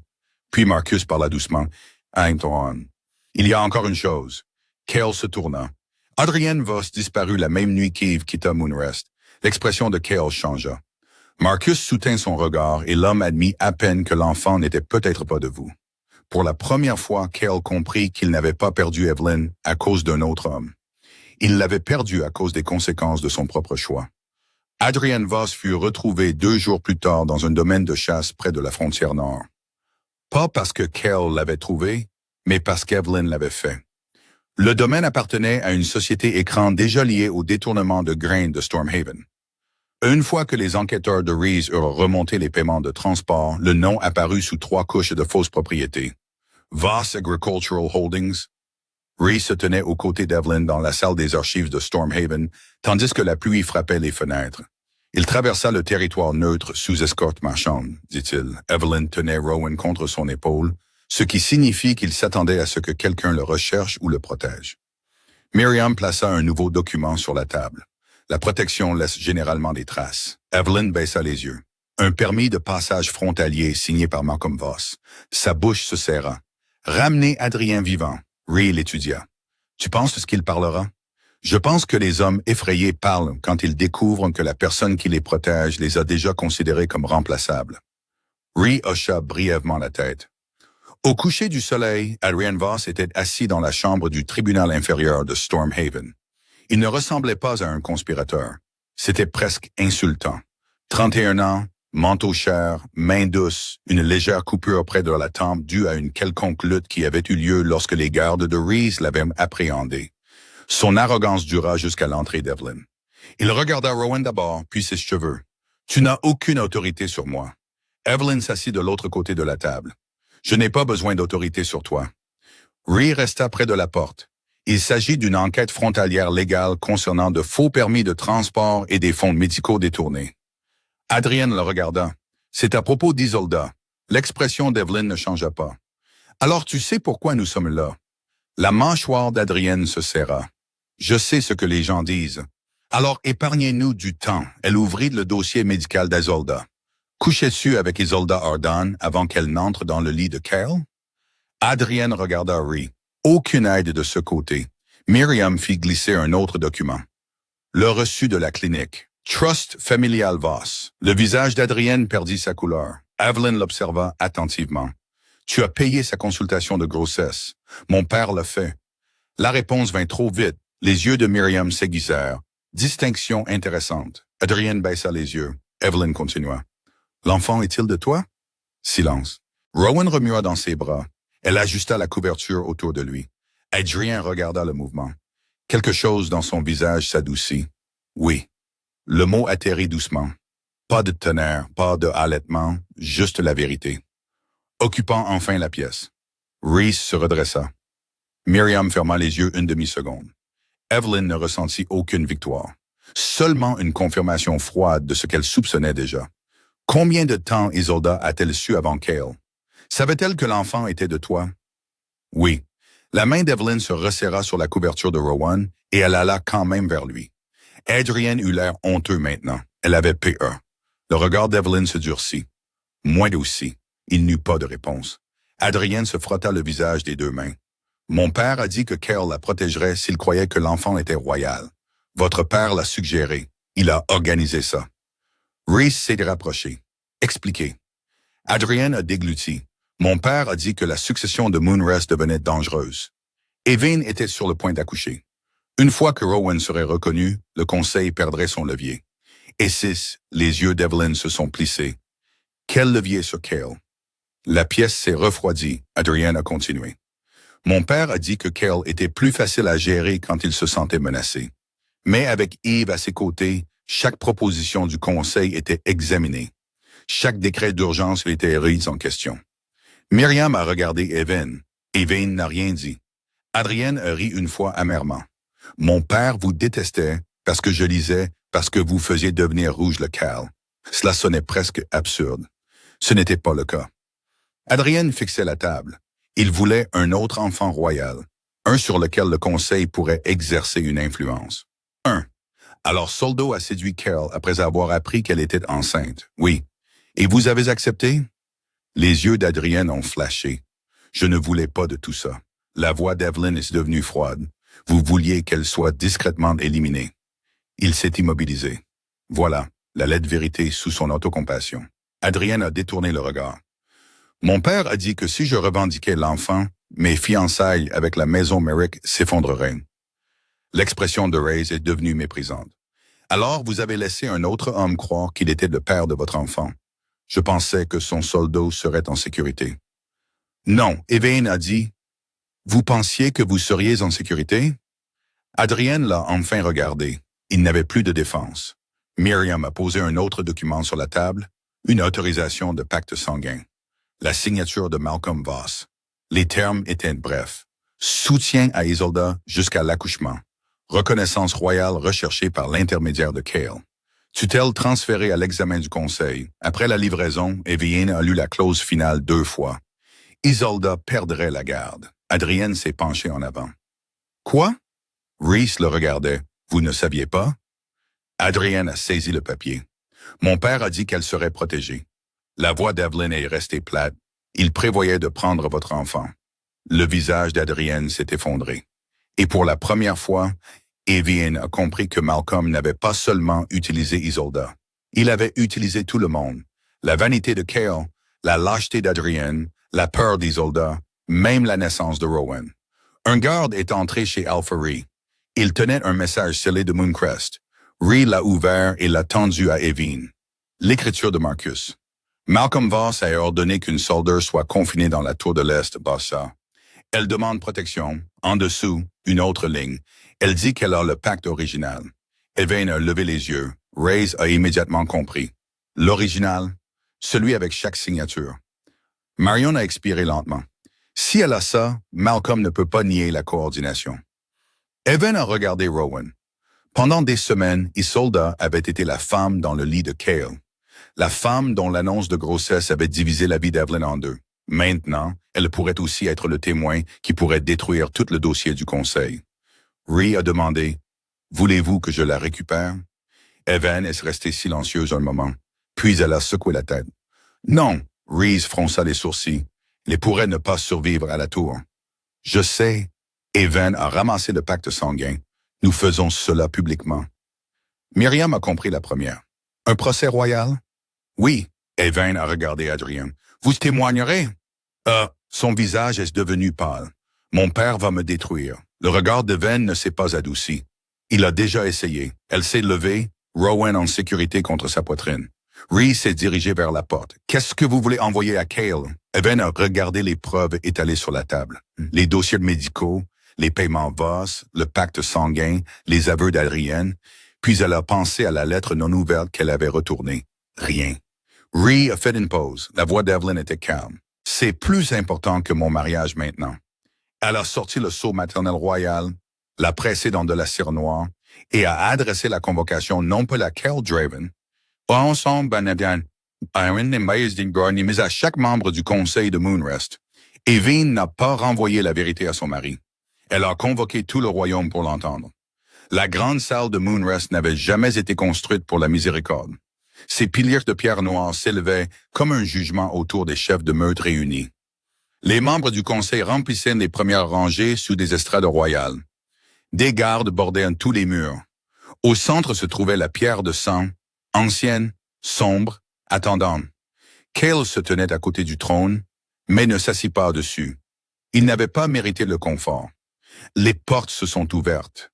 Puis Marcus parla doucement. « Antoine, il y a encore une chose. » Cale se tourna. Adrienne Voss disparut la même nuit qu'Eve quitta Moonrest. L'expression de Cale changea. Marcus soutint son regard et l'homme admit à peine que l'enfant n'était peut-être pas de vous. Pour la première fois, Cale comprit qu'il n'avait pas perdu Evelyn à cause d'un autre homme. Il l'avait perdue à cause des conséquences de son propre choix. Adrienne Voss fut retrouvée 2 jours plus tard dans un domaine de chasse près de la frontière nord. Pas parce que Cale l'avait trouvé, mais parce qu'Evelyn l'avait fait. Le domaine appartenait à une société écran déjà liée au détournement de grains de Stormhaven. Une fois que les enquêteurs de Reese eurent remonté les paiements de transport, le nom apparut sous 3 couches de fausses propriétés. Voss Agricultural Holdings. Reese se tenait aux côtés d'Evelyn dans la salle des archives de Stormhaven, tandis que la pluie frappait les fenêtres. Il traversa le territoire neutre sous escorte marchande, dit-il. Evelyn tenait Rowan contre son épaule, ce qui signifie qu'il s'attendait à ce que quelqu'un le recherche ou le protège. Miriam plaça un nouveau document sur la table. La protection laisse généralement des traces. Evelyn baissa les yeux. Un permis de passage frontalier signé par Malcolm Voss. Sa bouche se serra. « Ramenez Adrien vivant », Ree l'étudia. « Tu penses ce qu'il parlera? » « Je pense que les hommes effrayés parlent quand ils découvrent que la personne qui les protège les a déjà considérés comme remplaçables. » Ree hocha brièvement la tête. Au coucher du soleil, Adrian Voss était assis dans la chambre du tribunal inférieur de Stormhaven. Il ne ressemblait pas à un conspirateur. C'était presque insultant. 31 ans, manteau cher, main douce, une légère coupure près de la tempe due à une quelconque lutte qui avait eu lieu lorsque les gardes de Reese l'avaient appréhendé. Son arrogance dura jusqu'à l'entrée d'Evelyn. Il regarda Rowan d'abord, puis ses cheveux. « Tu n'as aucune autorité sur moi. » Evelyn s'assit de l'autre côté de la table. « Je n'ai pas besoin d'autorité sur toi. » Ree resta près de la porte. Il s'agit d'une enquête frontalière légale concernant de faux permis de transport et des fonds médicaux détournés. Adrienne le regarda. « C'est à propos d'Isolda. » L'expression d'Evelyn ne changea pas. « Alors tu sais pourquoi nous sommes là. » La mâchoire d'Adrienne se serra. « Je sais ce que les gens disent. Alors épargnez-nous du temps. » Elle ouvrit le dossier médical d'Isolda. « Couchais-tu avec Isolda Ardan avant qu'elle n'entre dans le lit de Cale? » Adrienne regarda Ree. Aucune aide de ce côté. Miriam fit glisser un autre document. Le reçu de la clinique. Trust Familial Voss. Le visage d'Adrienne perdit sa couleur. Evelyn l'observa attentivement. « Tu as payé sa consultation de grossesse. Mon père l'a fait. » La réponse vint trop vite. Les yeux de Miriam s'aiguisèrent. Distinction intéressante. Adrienne baissa les yeux. Evelyn continua. « L'enfant est-il de toi? » Silence. Rowan remua dans ses bras. Elle ajusta la couverture autour de lui. Adrien regarda le mouvement. Quelque chose dans son visage s'adoucit. Oui. Le mot atterrit doucement. Pas de tonnerre, pas de halètement, juste la vérité. Occupant enfin la pièce. Reese se redressa. Miriam ferma les yeux une demi-seconde. Evelyn ne ressentit aucune victoire. Seulement une confirmation froide de ce qu'elle soupçonnait déjà. Combien de temps Isolda a-t-elle su avant Cale? Savait-elle que l'enfant était de toi? Oui. La main d'Evelyn se resserra sur la couverture de Rowan et elle alla quand même vers lui. Adrienne eut l'air honteux maintenant. Elle avait PE. Le regard d'Evelyn se durcit. Moi aussi. Il n'eut pas de réponse. Adrienne se frotta le visage des 2 mains. Mon père a dit que Cale la protégerait s'il croyait que l'enfant était royal. Votre père l'a suggéré. Il a organisé ça. Reese s'est rapproché. Expliquez. Adrienne a dégluti. Mon père a dit que la succession de Moonrest devenait dangereuse. Evane était sur le point d'accoucher. Une fois que Rowan serait reconnu, le conseil perdrait son levier. Et 6, les yeux d'Evelyn se sont plissés. Quel levier sur Cale? La pièce s'est refroidie, Adrienne a continué. Mon père a dit que Cale était plus facile à gérer quand il se sentait menacé. Mais avec Eve à ses côtés, chaque proposition du conseil était examinée. Chaque décret d'urgence était remis en question. Myriam a regardé Evan. Evan n'a rien dit. Adrienne a ri une fois amèrement. Mon père vous détestait parce que je lisais, parce que vous faisiez devenir rouge le Cale. Cela sonnait presque absurde. Ce n'était pas le cas. Adrienne fixait la table. Il voulait un autre enfant royal, un sur lequel le conseil pourrait exercer une influence. 1. Alors Soldo a séduit Cale après avoir appris qu'elle était enceinte. Oui. Et vous avez accepté? Les yeux d'Adrienne ont flashé. Je ne voulais pas de tout ça. La voix d'Evelyn est devenue froide. Vous vouliez qu'elle soit discrètement éliminée. Il s'est immobilisé. Voilà, la laide vérité sous son autocompassion. Adrienne a détourné le regard. Mon père a dit que si je revendiquais l'enfant, mes fiançailles avec la maison Merrick s'effondreraient. L'expression de Reyes est devenue méprisante. Alors vous avez laissé un autre homme croire qu'il était le père de votre enfant. Je pensais que son soldat serait en sécurité. Non, Evain a dit, vous pensiez que vous seriez en sécurité? Adrienne l'a enfin regardé. Il n'avait plus de défense. Myriam a posé un autre document sur la table, une autorisation de pacte sanguin. La signature de Malcolm Voss. Les termes étaient brefs. Soutien à Isolda jusqu'à l'accouchement. Reconnaissance royale recherchée par l'intermédiaire de Cale. Tutelle transférée à l'examen du conseil. Après la livraison, Evienne a lu la clause finale 2 fois. Isolda perdrait la garde. Adrienne s'est penchée en avant. Quoi? Reese le regardait. Vous ne saviez pas? Adrienne a saisi le papier. Mon père a dit qu'elle serait protégée. La voix d'Evelyn est restée plate. Il prévoyait de prendre votre enfant. Le visage d'Adrienne s'est effondré. Et pour la première fois, Evienne a compris que Malcolm n'avait pas seulement utilisé Isolda. Il avait utilisé tout le monde. La vanité de Cale, la lâcheté d'Adrienne, la peur d'Isolda, même la naissance de Rowan. Un garde est entré chez Alpha Ree. Il tenait un message scellé de Mooncrest. Ree l'a ouvert et l'a tendu à Evienne. L'écriture de Marcus. Malcolm Voss a ordonné qu'une soldat soit confinée dans la tour de l'Est, Bossa. Elle demande protection. En dessous, une autre ligne. Elle dit qu'elle a le pacte original. Evain a levé les yeux. Reyes a immédiatement compris. L'original, celui avec chaque signature. Marion a expiré lentement. Si elle a ça, Malcolm ne peut pas nier la coordination. Evan a regardé Rowan. Pendant des semaines, Isolda avait été la femme dans le lit de Cale. La femme dont l'annonce de grossesse avait divisé la vie d'Evelyn en deux. Maintenant, elle pourrait aussi être le témoin qui pourrait détruire tout le dossier du conseil. Ree a demandé, « Voulez-vous que je la récupère? » Evan est restée silencieuse un moment, puis elle a secoué la tête. « Non », Reese fronça les sourcils. « Elle pourrait ne pas survivre à la tour. »« Je sais. » Evan a ramassé le pacte sanguin. « Nous faisons cela publiquement. » Myriam a compris la première. « Un procès royal? » « Oui. » Evan a regardé Adrien. « Vous témoignerez? » Son visage est devenu pâle. « Mon père va me détruire. » Le regard d'Evan ne s'est pas adouci. Il a déjà essayé. Elle s'est levée, Rowan en sécurité contre sa poitrine. Reese s'est dirigé vers la porte. « Qu'est-ce que vous voulez envoyer à Cale? » Evan a regardé les preuves étalées sur la table. Les dossiers médicaux, les paiements Voss, le pacte sanguin, les aveux d'Adrienne, puis elle a pensé à la lettre non ouverte qu'elle avait retournée. Rien. Ree a fait une pause. La voix d'Evelyn était calme. « C'est plus important que mon mariage maintenant. » Elle a sorti le sceau maternel royal, l'a pressé dans de la cire noire et a adressé la convocation non pas à Cale Draven, ensemble mais à chaque membre du conseil de Moonrest. Evienne n'a pas renvoyé la vérité à son mari. Elle a convoqué tout le royaume pour l'entendre. La grande salle de Moonrest n'avait jamais été construite pour la miséricorde. Ses piliers de pierre noire s'élevaient comme un jugement autour des chefs de meute réunis. Les membres du conseil remplissaient les premières rangées sous des estrades royales. Des gardes bordaient tous les murs. Au centre se trouvait la pierre de sang, ancienne, sombre, attendante. Cale se tenait à côté du trône, mais ne s'assit pas dessus. Il n'avait pas mérité le confort. Les portes se sont ouvertes.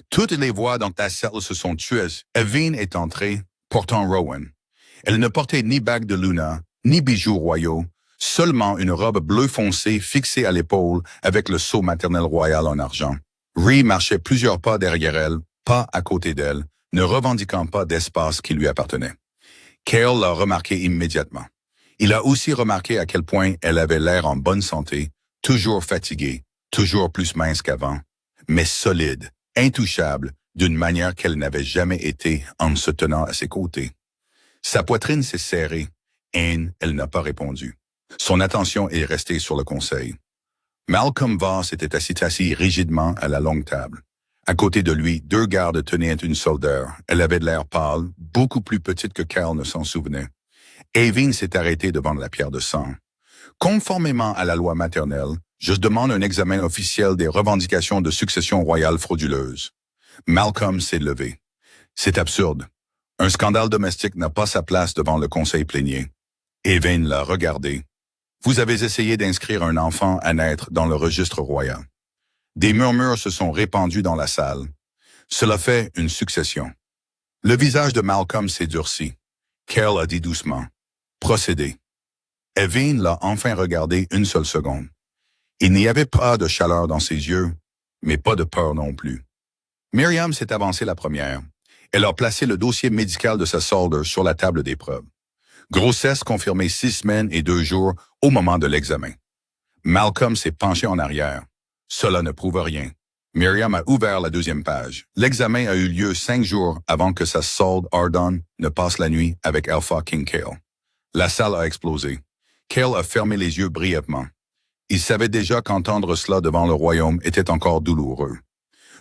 Toutes les voix dans ta salle se sont tuées. Evienne est entrée, portant Rowan. Elle ne portait ni bague de Luna, ni bijoux royaux, seulement une robe bleu foncé fixée à l'épaule avec le sceau maternel royal en argent. Ree marchait plusieurs pas derrière elle, pas à côté d'elle, ne revendiquant pas d'espace qui lui appartenait. Cale l'a remarqué immédiatement. Il a aussi remarqué à quel point elle avait l'air en bonne santé, toujours fatiguée, toujours plus mince qu'avant, mais solide, intouchable, d'une manière qu'elle n'avait jamais été en se tenant à ses côtés. Sa poitrine s'est serrée. Elle n'a pas répondu. Son attention est restée sur le conseil. Malcolm Voss était assis rigidement à la longue table. À côté de lui, 2 gardes tenaient une soldeur. Elle avait de l'air pâle, beaucoup plus petite que Cale ne s'en souvenait. Evienne s'est arrêtée devant la pierre de sang. Conformément à la loi maternelle, je demande un examen officiel des revendications de succession royale frauduleuse. Malcolm s'est levé. C'est absurde. Un scandale domestique n'a pas sa place devant le conseil plénier. Evienne l'a regardé. Vous avez essayé d'inscrire un enfant à naître dans le registre royal. Des murmures se sont répandus dans la salle. Cela fait une succession. Le visage de Malcolm s'est durci. Cale a dit doucement. Procédez. Evelyn l'a enfin regardé une seule seconde. Il n'y avait pas de chaleur dans ses yeux, mais pas de peur non plus. Myriam s'est avancée la première. Elle a placé le dossier médical de sa solder sur la table d'épreuve. Grossesse confirmée 6 semaines et 2 jours au moment de l'examen. Malcolm s'est penché en arrière. Cela ne prouve rien. Myriam a ouvert la deuxième page. L'examen a eu lieu 5 jours avant que sa solde Ardon ne passe la nuit avec Alpha King Cale. La salle a explosé. Cale a fermé les yeux brièvement. Il savait déjà qu'entendre cela devant le royaume était encore douloureux.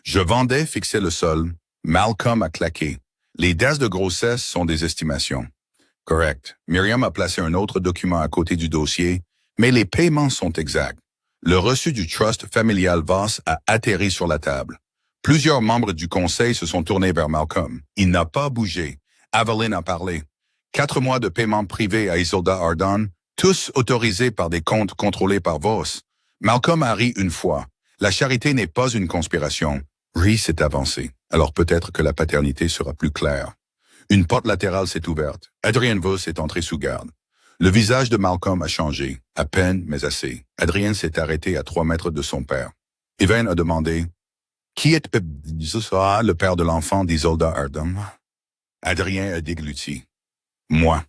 Je vendais fixait le sol. Malcolm a claqué. Les dates de grossesse sont des estimations. Correct. Myriam a placé un autre document à côté du dossier, mais les paiements sont exacts. Le reçu du Trust familial Voss a atterri sur la table. Plusieurs membres du conseil se sont tournés vers Malcolm. Il n'a pas bougé. Evelyn a parlé. 4 mois de paiement privé à Isolda Ardon, tous autorisés par des comptes contrôlés par Voss. Malcolm a ri une fois. La charité n'est pas une conspiration. Rhys s'est avancé. Alors peut-être que la paternité sera plus claire. Une porte latérale s'est ouverte. Adrienne Voss est entrée sous garde. Le visage de Malcolm a changé, à peine, mais assez. Adrienne s'est arrêtée à 3 mètres de son père. Evan a demandé « Qui est le père de l'enfant d'Isolda Ardon ?» Adrien a dégluti. « Moi. »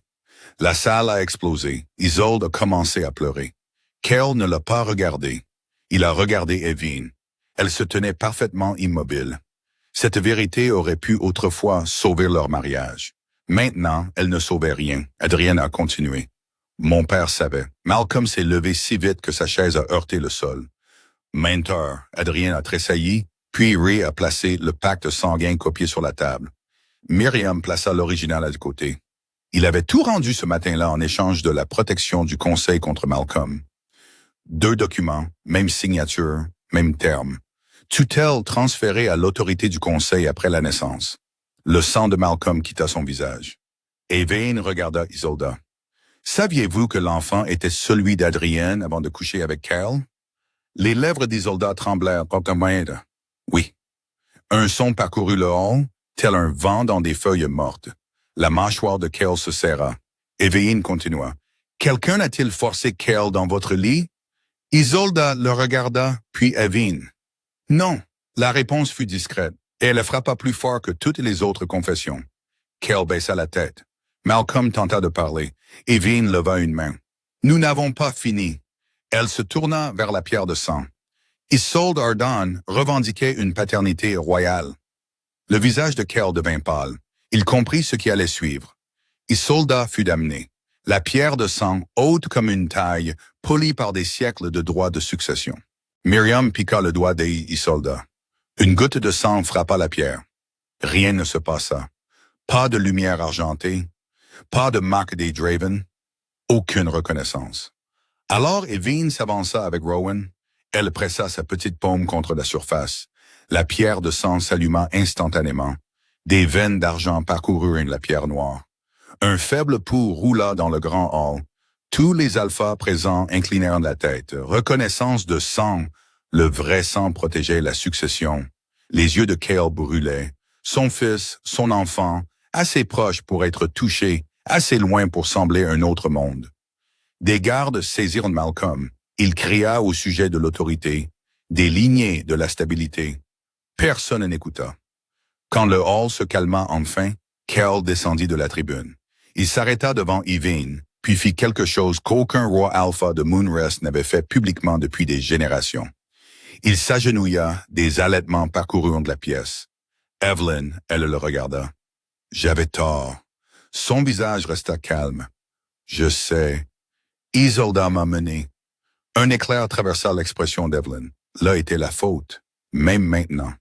La salle a explosé. Isolde a commencé à pleurer. Cale ne l'a pas regardé. Il a regardé Evan. Elle se tenait parfaitement immobile. Cette vérité aurait pu autrefois sauver leur mariage. Maintenant, elle ne sauvait rien. Adrienne a continué. Mon père savait. Malcolm s'est levé si vite que sa chaise a heurté le sol. Mentor, Adrienne a tressailli, puis Ray a placé le pacte sanguin copié sur la table. Myriam plaça l'original à côté. Il avait tout rendu ce matin-là en échange de la protection du conseil contre Malcolm. 2 documents, même signature, même terme. Tutelle transférée à l'autorité du conseil après la naissance. Le sang de Malcolm quitta son visage. Evan regarda Isolda. « Saviez-vous que l'enfant était celui d'Adrienne avant de coucher avec Cale? » Les lèvres d'Isolda tremblèrent. « Oui. » Un son parcourut le hall, tel un vent dans des feuilles mortes. La mâchoire de Cale se serra. Evan continua. « Quelqu'un a-t-il forcé Cale dans votre lit? » Isolda le regarda, puis Evan. « Non. » La réponse fut discrète, et elle frappa plus fort que toutes les autres confessions. Cale baissa la tête. Malcolm tenta de parler. Evan leva une main. « Nous n'avons pas fini. » Elle se tourna vers la pierre de sang. Isolde Ardon revendiquait une paternité royale. Le visage de Cale devint pâle. Il comprit ce qui allait suivre. Isolda fut damnée. La pierre de sang, haute comme une taille, polie par des siècles de droits de succession. Myriam piqua le doigt d'Isolda. Une goutte de sang frappa la pierre. Rien ne se passa. Pas de lumière argentée. Pas de marque des Draven. Aucune reconnaissance. Alors Evan s'avança avec Rowan. Elle pressa sa petite paume contre la surface. La pierre de sang s'alluma instantanément. Des veines d'argent parcoururent la pierre noire. Un faible pouls roula dans le grand hall. Tous les alphas présents inclinèrent la tête. Reconnaissance de sang. Le vrai sang protégeait la succession. Les yeux de Cale brûlaient. Son fils, son enfant, assez proche pour être touché, assez loin pour sembler un autre monde. Des gardes saisirent Malcolm. Il cria au sujet de l'autorité, des lignées de la stabilité. Personne n'écouta. Quand le hall se calma enfin, Cale descendit de la tribune. Il s'arrêta devant Evan, puis fit quelque chose qu'aucun roi alpha de Moonrest n'avait fait publiquement depuis des générations. Il s'agenouilla, des halètements parcoururent de la pièce. Evelyn, elle le regarda. « J'avais tort. » Son visage resta calme. « Je sais. Isolda m'a mené. » Un éclair traversa l'expression d'Evelyn. Là était la faute, même maintenant.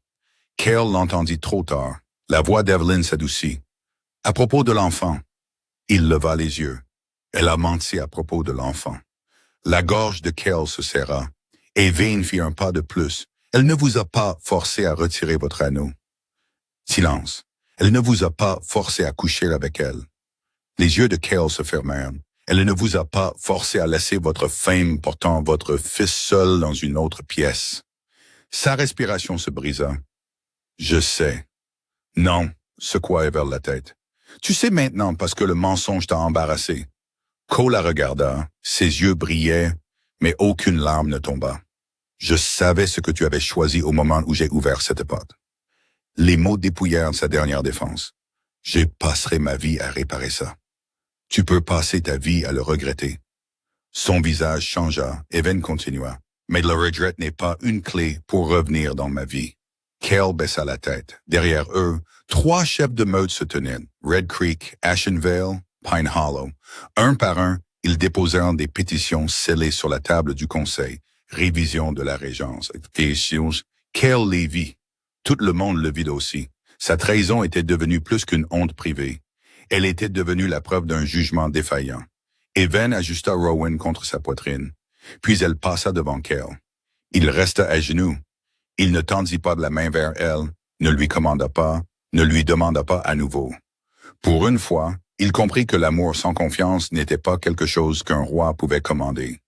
Cale l'entendit trop tard. La voix d'Evelyn s'adoucit. « À propos de l'enfant. » Il leva les yeux. Elle a menti à propos de l'enfant. La gorge de Cale se serra. Evan fit un pas de plus. Elle ne vous a pas forcé à retirer votre anneau. Silence. Elle ne vous a pas forcé à coucher avec elle. Les yeux de Cale se fermèrent. Elle ne vous a pas forcé à laisser votre femme portant votre fils seul dans une autre pièce. Sa respiration se brisa. Je sais. Non, secoua Evel la tête. Tu sais maintenant parce que le mensonge t'a embarrassé. Cole la regarda, ses yeux brillaient, mais aucune larme ne tomba. Je savais ce que tu avais choisi au moment où j'ai ouvert cette porte. Les mots dépouillèrent sa dernière défense. Je passerai ma vie à réparer ça. Tu peux passer ta vie à le regretter. Son visage changea, Evan continua. Mais le regret n'est pas une clé pour revenir dans ma vie. Cale baissa la tête. Derrière eux, 3 chefs de meute se tenaient. Red Creek, Ashenvale, Pine Hollow. Un par un, ils déposèrent des pétitions scellées sur la table du conseil. Révision de la régence. Cale les vit. Tout le monde le vit aussi. Sa trahison était devenue plus qu'une honte privée. Elle était devenue la preuve d'un jugement défaillant. Evan ajusta Rowan contre sa poitrine. Puis elle passa devant Cale. Il resta à genoux. Il ne tendit pas de la main vers elle, ne lui commanda pas, ne lui demanda pas à nouveau. Pour une fois, il comprit que l'amour sans confiance n'était pas quelque chose qu'un roi pouvait commander.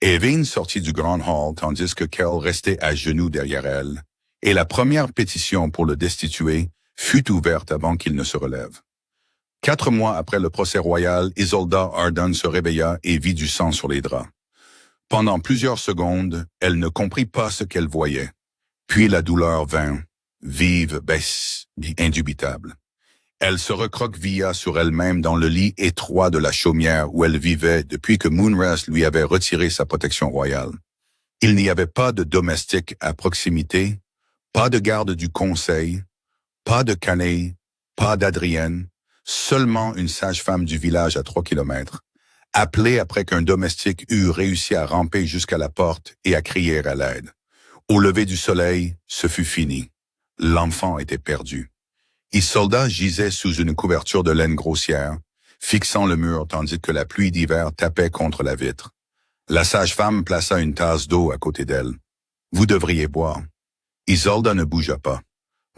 Evan sortit du grand hall tandis que Cale restait à genoux derrière elle, et la première pétition pour le destituer fut ouverte avant qu'il ne se relève. 4 mois après le procès royal, Isolda Arden se réveilla et vit du sang sur les draps. Pendant plusieurs secondes, elle ne comprit pas ce qu'elle voyait. Puis la douleur vint, vive, baisse, indubitable. Elle se recroquevilla sur elle-même dans le lit étroit de la chaumière où elle vivait depuis que Moonrest lui avait retiré sa protection royale. Il n'y avait pas de domestique à proximité, pas de garde du conseil, pas de Canet, pas d'Adrienne, seulement une sage-femme du village à 3 kilomètres, appelée après qu'un domestique eût réussi à ramper jusqu'à la porte et à crier à l'aide. Au lever du soleil, ce fut fini. L'enfant était perdu. Isolda gisait sous une couverture de laine grossière, fixant le mur tandis que la pluie d'hiver tapait contre la vitre. La sage-femme plaça une tasse d'eau à côté d'elle. « Vous devriez boire. » Isolda ne bougea pas.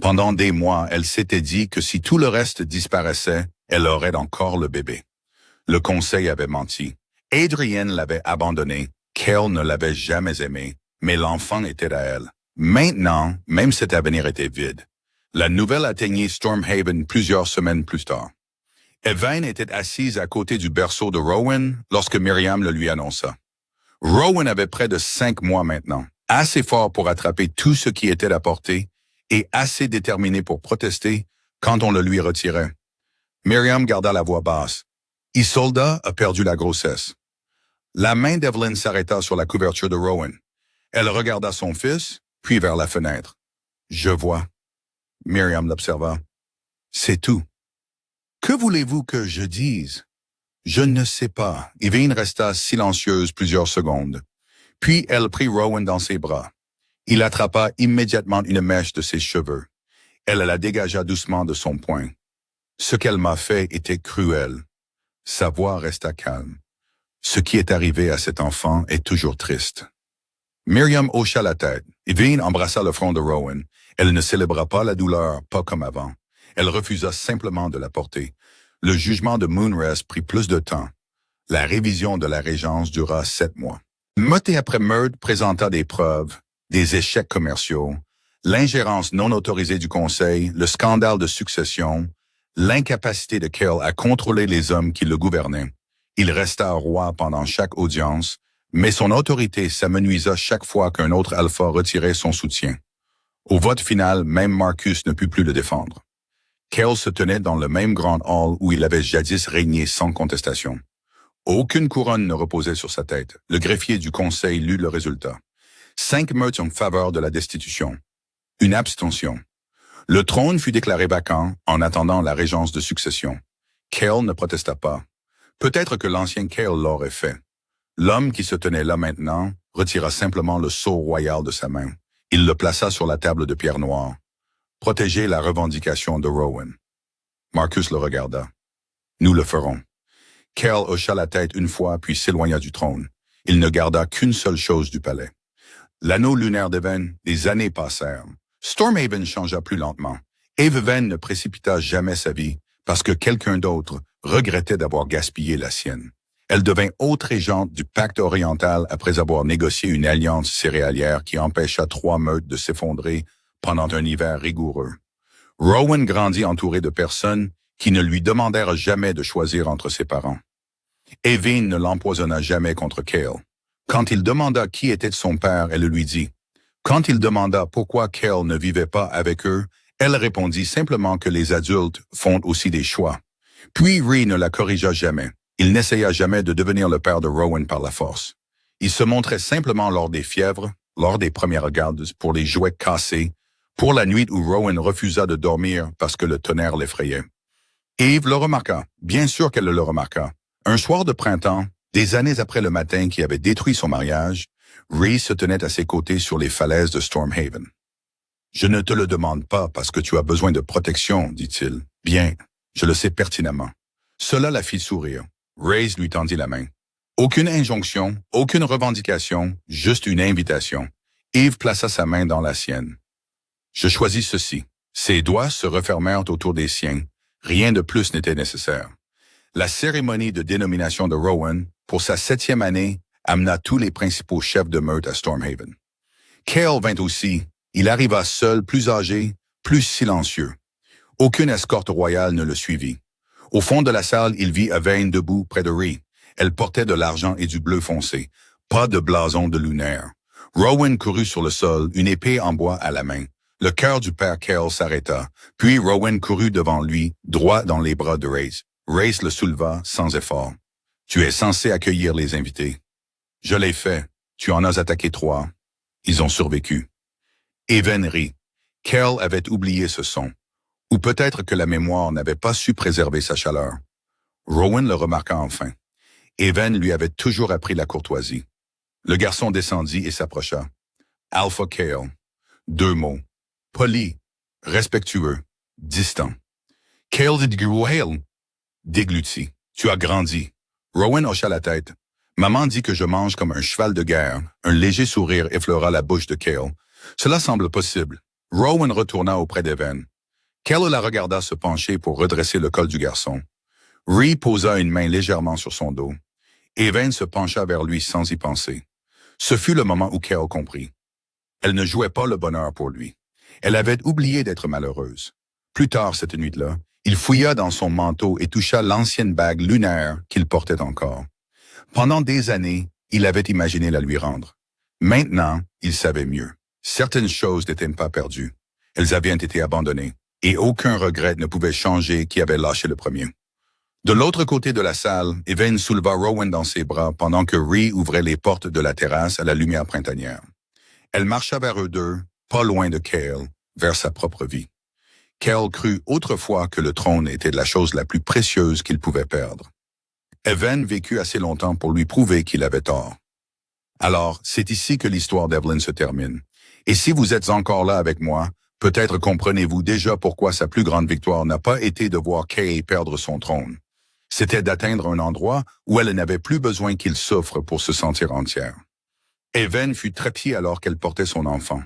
Pendant des mois, elle s'était dit que si tout le reste disparaissait, elle aurait encore le bébé. Le conseil avait menti. Adrienne l'avait abandonné. Cale ne l'avait jamais aimé. Mais l'enfant était à elle. Maintenant, même cet avenir était vide. La nouvelle atteignit Stormhaven plusieurs semaines plus tard. Evan était assise à côté du berceau de Rowan lorsque Miriam le lui annonça. Rowan avait près de 5 mois maintenant, assez fort pour attraper tout ce qui était à portée et assez déterminé pour protester quand on le lui retirait. Miriam garda la voix basse. Isolda a perdu la grossesse. La main d'Evelyn s'arrêta sur la couverture de Rowan. Elle regarda son fils, puis vers la fenêtre. « Je vois. » Miriam l'observa. « C'est tout. »« Que voulez-vous que je dise? » »« Je ne sais pas. » Evelyn resta silencieuse plusieurs secondes. Puis elle prit Rowan dans ses bras. Il attrapa immédiatement une mèche de ses cheveux. Elle la dégagea doucement de son poing. « Ce qu'elle m'a fait était cruel. » Sa voix resta calme. « Ce qui est arrivé à cet enfant est toujours triste. » Miriam hocha la tête. Evelyn embrassa le front de Rowan. Elle ne célébra pas la douleur, pas comme avant. Elle refusa simplement de la porter. Le jugement de Moonrest prit plus de temps. La révision de la régence dura 7 mois. Meute après meute présenta des preuves, des échecs commerciaux, l'ingérence non autorisée du conseil, le scandale de succession, l'incapacité de Cale à contrôler les hommes qui le gouvernaient. Il resta roi pendant chaque audience, mais son autorité s'amenuisa chaque fois qu'un autre alpha retirait son soutien. Au vote final, même Marcus ne put plus le défendre. Cale se tenait dans le même grand hall où il avait jadis régné sans contestation. Aucune couronne ne reposait sur sa tête. Le greffier du conseil lut le résultat. 5 meutes en faveur de la destitution. Une abstention. Le trône fut déclaré vacant en attendant la régence de succession. Cale ne protesta pas. Peut-être que l'ancien Cale l'aurait fait. L'homme qui se tenait là maintenant retira simplement le sceau royal de sa main. Il le plaça sur la table de pierre noire. Protéger la revendication de Rowan. Marcus le regarda. Nous le ferons. Cale hocha la tête une fois puis s'éloigna du trône. Il ne garda qu'une seule chose du palais. L'anneau lunaire d'Evan, des années passèrent. Stormhaven changea plus lentement. Evan ne précipita jamais sa vie parce que quelqu'un d'autre regrettait d'avoir gaspillé la sienne. Elle devint haute régente du pacte oriental après avoir négocié une alliance céréalière qui empêcha 3 meutes de s'effondrer pendant un hiver rigoureux. Rowan grandit entouré de personnes qui ne lui demandèrent jamais de choisir entre ses parents. Evelyn ne l'empoisonna jamais contre Cale. Quand il demanda qui était son père, elle lui dit. Quand il demanda pourquoi Cale ne vivait pas avec eux, elle répondit simplement que les adultes font aussi des choix. Puis Ree ne la corrigea jamais. Il n'essaya jamais de devenir le père de Rowan par la force. Il se montrait simplement lors des fièvres, lors des premières gardes, pour les jouets cassés, pour la nuit où Rowan refusa de dormir parce que le tonnerre l'effrayait. Eve le remarqua, bien sûr qu'elle le remarqua. Un soir de printemps, des années après le matin qui avait détruit son mariage, Ree se tenait à ses côtés sur les falaises de Stormhaven. « Je ne te le demande pas parce que tu as besoin de protection, dit-il. Bien, je le sais pertinemment. » Cela la fit sourire. Raze lui tendit la main. Aucune injonction, aucune revendication, juste une invitation. Eve plaça sa main dans la sienne. « Je choisis ceci. » Ses doigts se refermèrent autour des siens. Rien de plus n'était nécessaire. La cérémonie de dénomination de Rowan, pour sa 7e année, amena tous les principaux chefs de meute à Stormhaven. Cale vint aussi. Il arriva seul, plus âgé, plus silencieux. Aucune escorte royale ne le suivit. Au fond de la salle, il vit Yvain debout près de Ree. Elle portait de l'argent et du bleu foncé, pas de blason de lunaire. Rowan courut sur le sol, une épée en bois à la main. Le cœur du père Cale s'arrêta, puis Rowan courut devant lui, droit dans les bras de Raze. Raze le souleva sans effort. « Tu es censé accueillir les invités. »« Je l'ai fait. Tu en as attaqué 3. Ils ont survécu. » Yvain rit. Cale avait oublié ce son. Ou peut-être que la mémoire n'avait pas su préserver sa chaleur. Rowan le remarqua enfin. Yvain lui avait toujours appris la courtoisie. Le garçon descendit et s'approcha. « Alpha Cale. » 2 mots. Poli, respectueux, distant. Cale dit Hale. Dégluti. Tu as grandi. Rowan hocha la tête. Maman dit que je mange comme un cheval de guerre. Un léger sourire effleura la bouche de Cale. Cela semble possible. Rowan retourna auprès d'Evan. Cale la regarda se pencher pour redresser le col du garçon. Ree posa une main légèrement sur son dos. Evan se pencha vers lui sans y penser. Ce fut le moment où Cale comprit. Elle ne jouait pas le bonheur pour lui. Elle avait oublié d'être malheureuse. Plus tard cette nuit-là, il fouilla dans son manteau et toucha l'ancienne bague lunaire qu'il portait encore. Pendant des années, il avait imaginé la lui rendre. Maintenant, il savait mieux. Certaines choses n'étaient pas perdues. Elles avaient été abandonnées, et aucun regret ne pouvait changer qui avait lâché le premier. De l'autre côté de la salle, Evan souleva Rowan dans ses bras pendant que Ree ouvrait les portes de la terrasse à la lumière printanière. Elle marcha vers eux deux, pas loin de Cale, vers sa propre vie. Cale crut autrefois que le trône était la chose la plus précieuse qu'il pouvait perdre. Evan vécut assez longtemps pour lui prouver qu'il avait tort. Alors, c'est ici que l'histoire d'Evelyn se termine. Et si vous êtes encore là avec moi, peut-être comprenez-vous déjà pourquoi sa plus grande victoire n'a pas été de voir Kay perdre son trône. C'était d'atteindre un endroit où elle n'avait plus besoin qu'il souffre pour se sentir entière. Evan fut trépied alors qu'elle portait son enfant,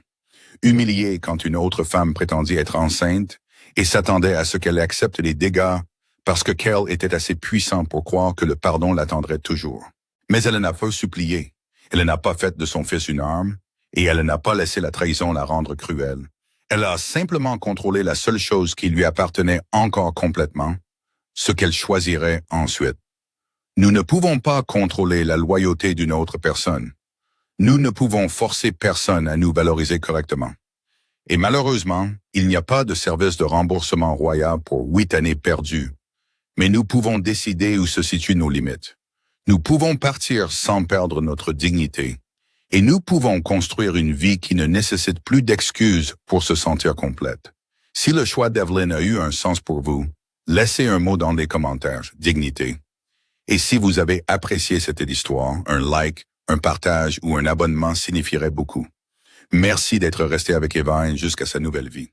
humiliée quand une autre femme prétendit être enceinte et s'attendait à ce qu'elle accepte les dégâts parce que Cale était assez puissant pour croire que le pardon l'attendrait toujours. Mais elle n'a pas supplié, elle n'a pas fait de son fils une arme, et elle n'a pas laissé la trahison la rendre cruelle. Elle a simplement contrôlé la seule chose qui lui appartenait encore complètement, ce qu'elle choisirait ensuite. Nous ne pouvons pas contrôler la loyauté d'une autre personne. Nous ne pouvons forcer personne à nous valoriser correctement. Et malheureusement, il n'y a pas de service de remboursement royal pour 8 années perdues. Mais nous pouvons décider où se situent nos limites. Nous pouvons partir sans perdre notre dignité. Et nous pouvons construire une vie qui ne nécessite plus d'excuses pour se sentir complète. Si le choix d'Evelyn a eu un sens pour vous, laissez un mot dans les commentaires, dignité. Et si vous avez apprécié cette histoire, un like, un partage ou un abonnement signifierait beaucoup. Merci d'être resté avec Evan jusqu'à sa nouvelle vie.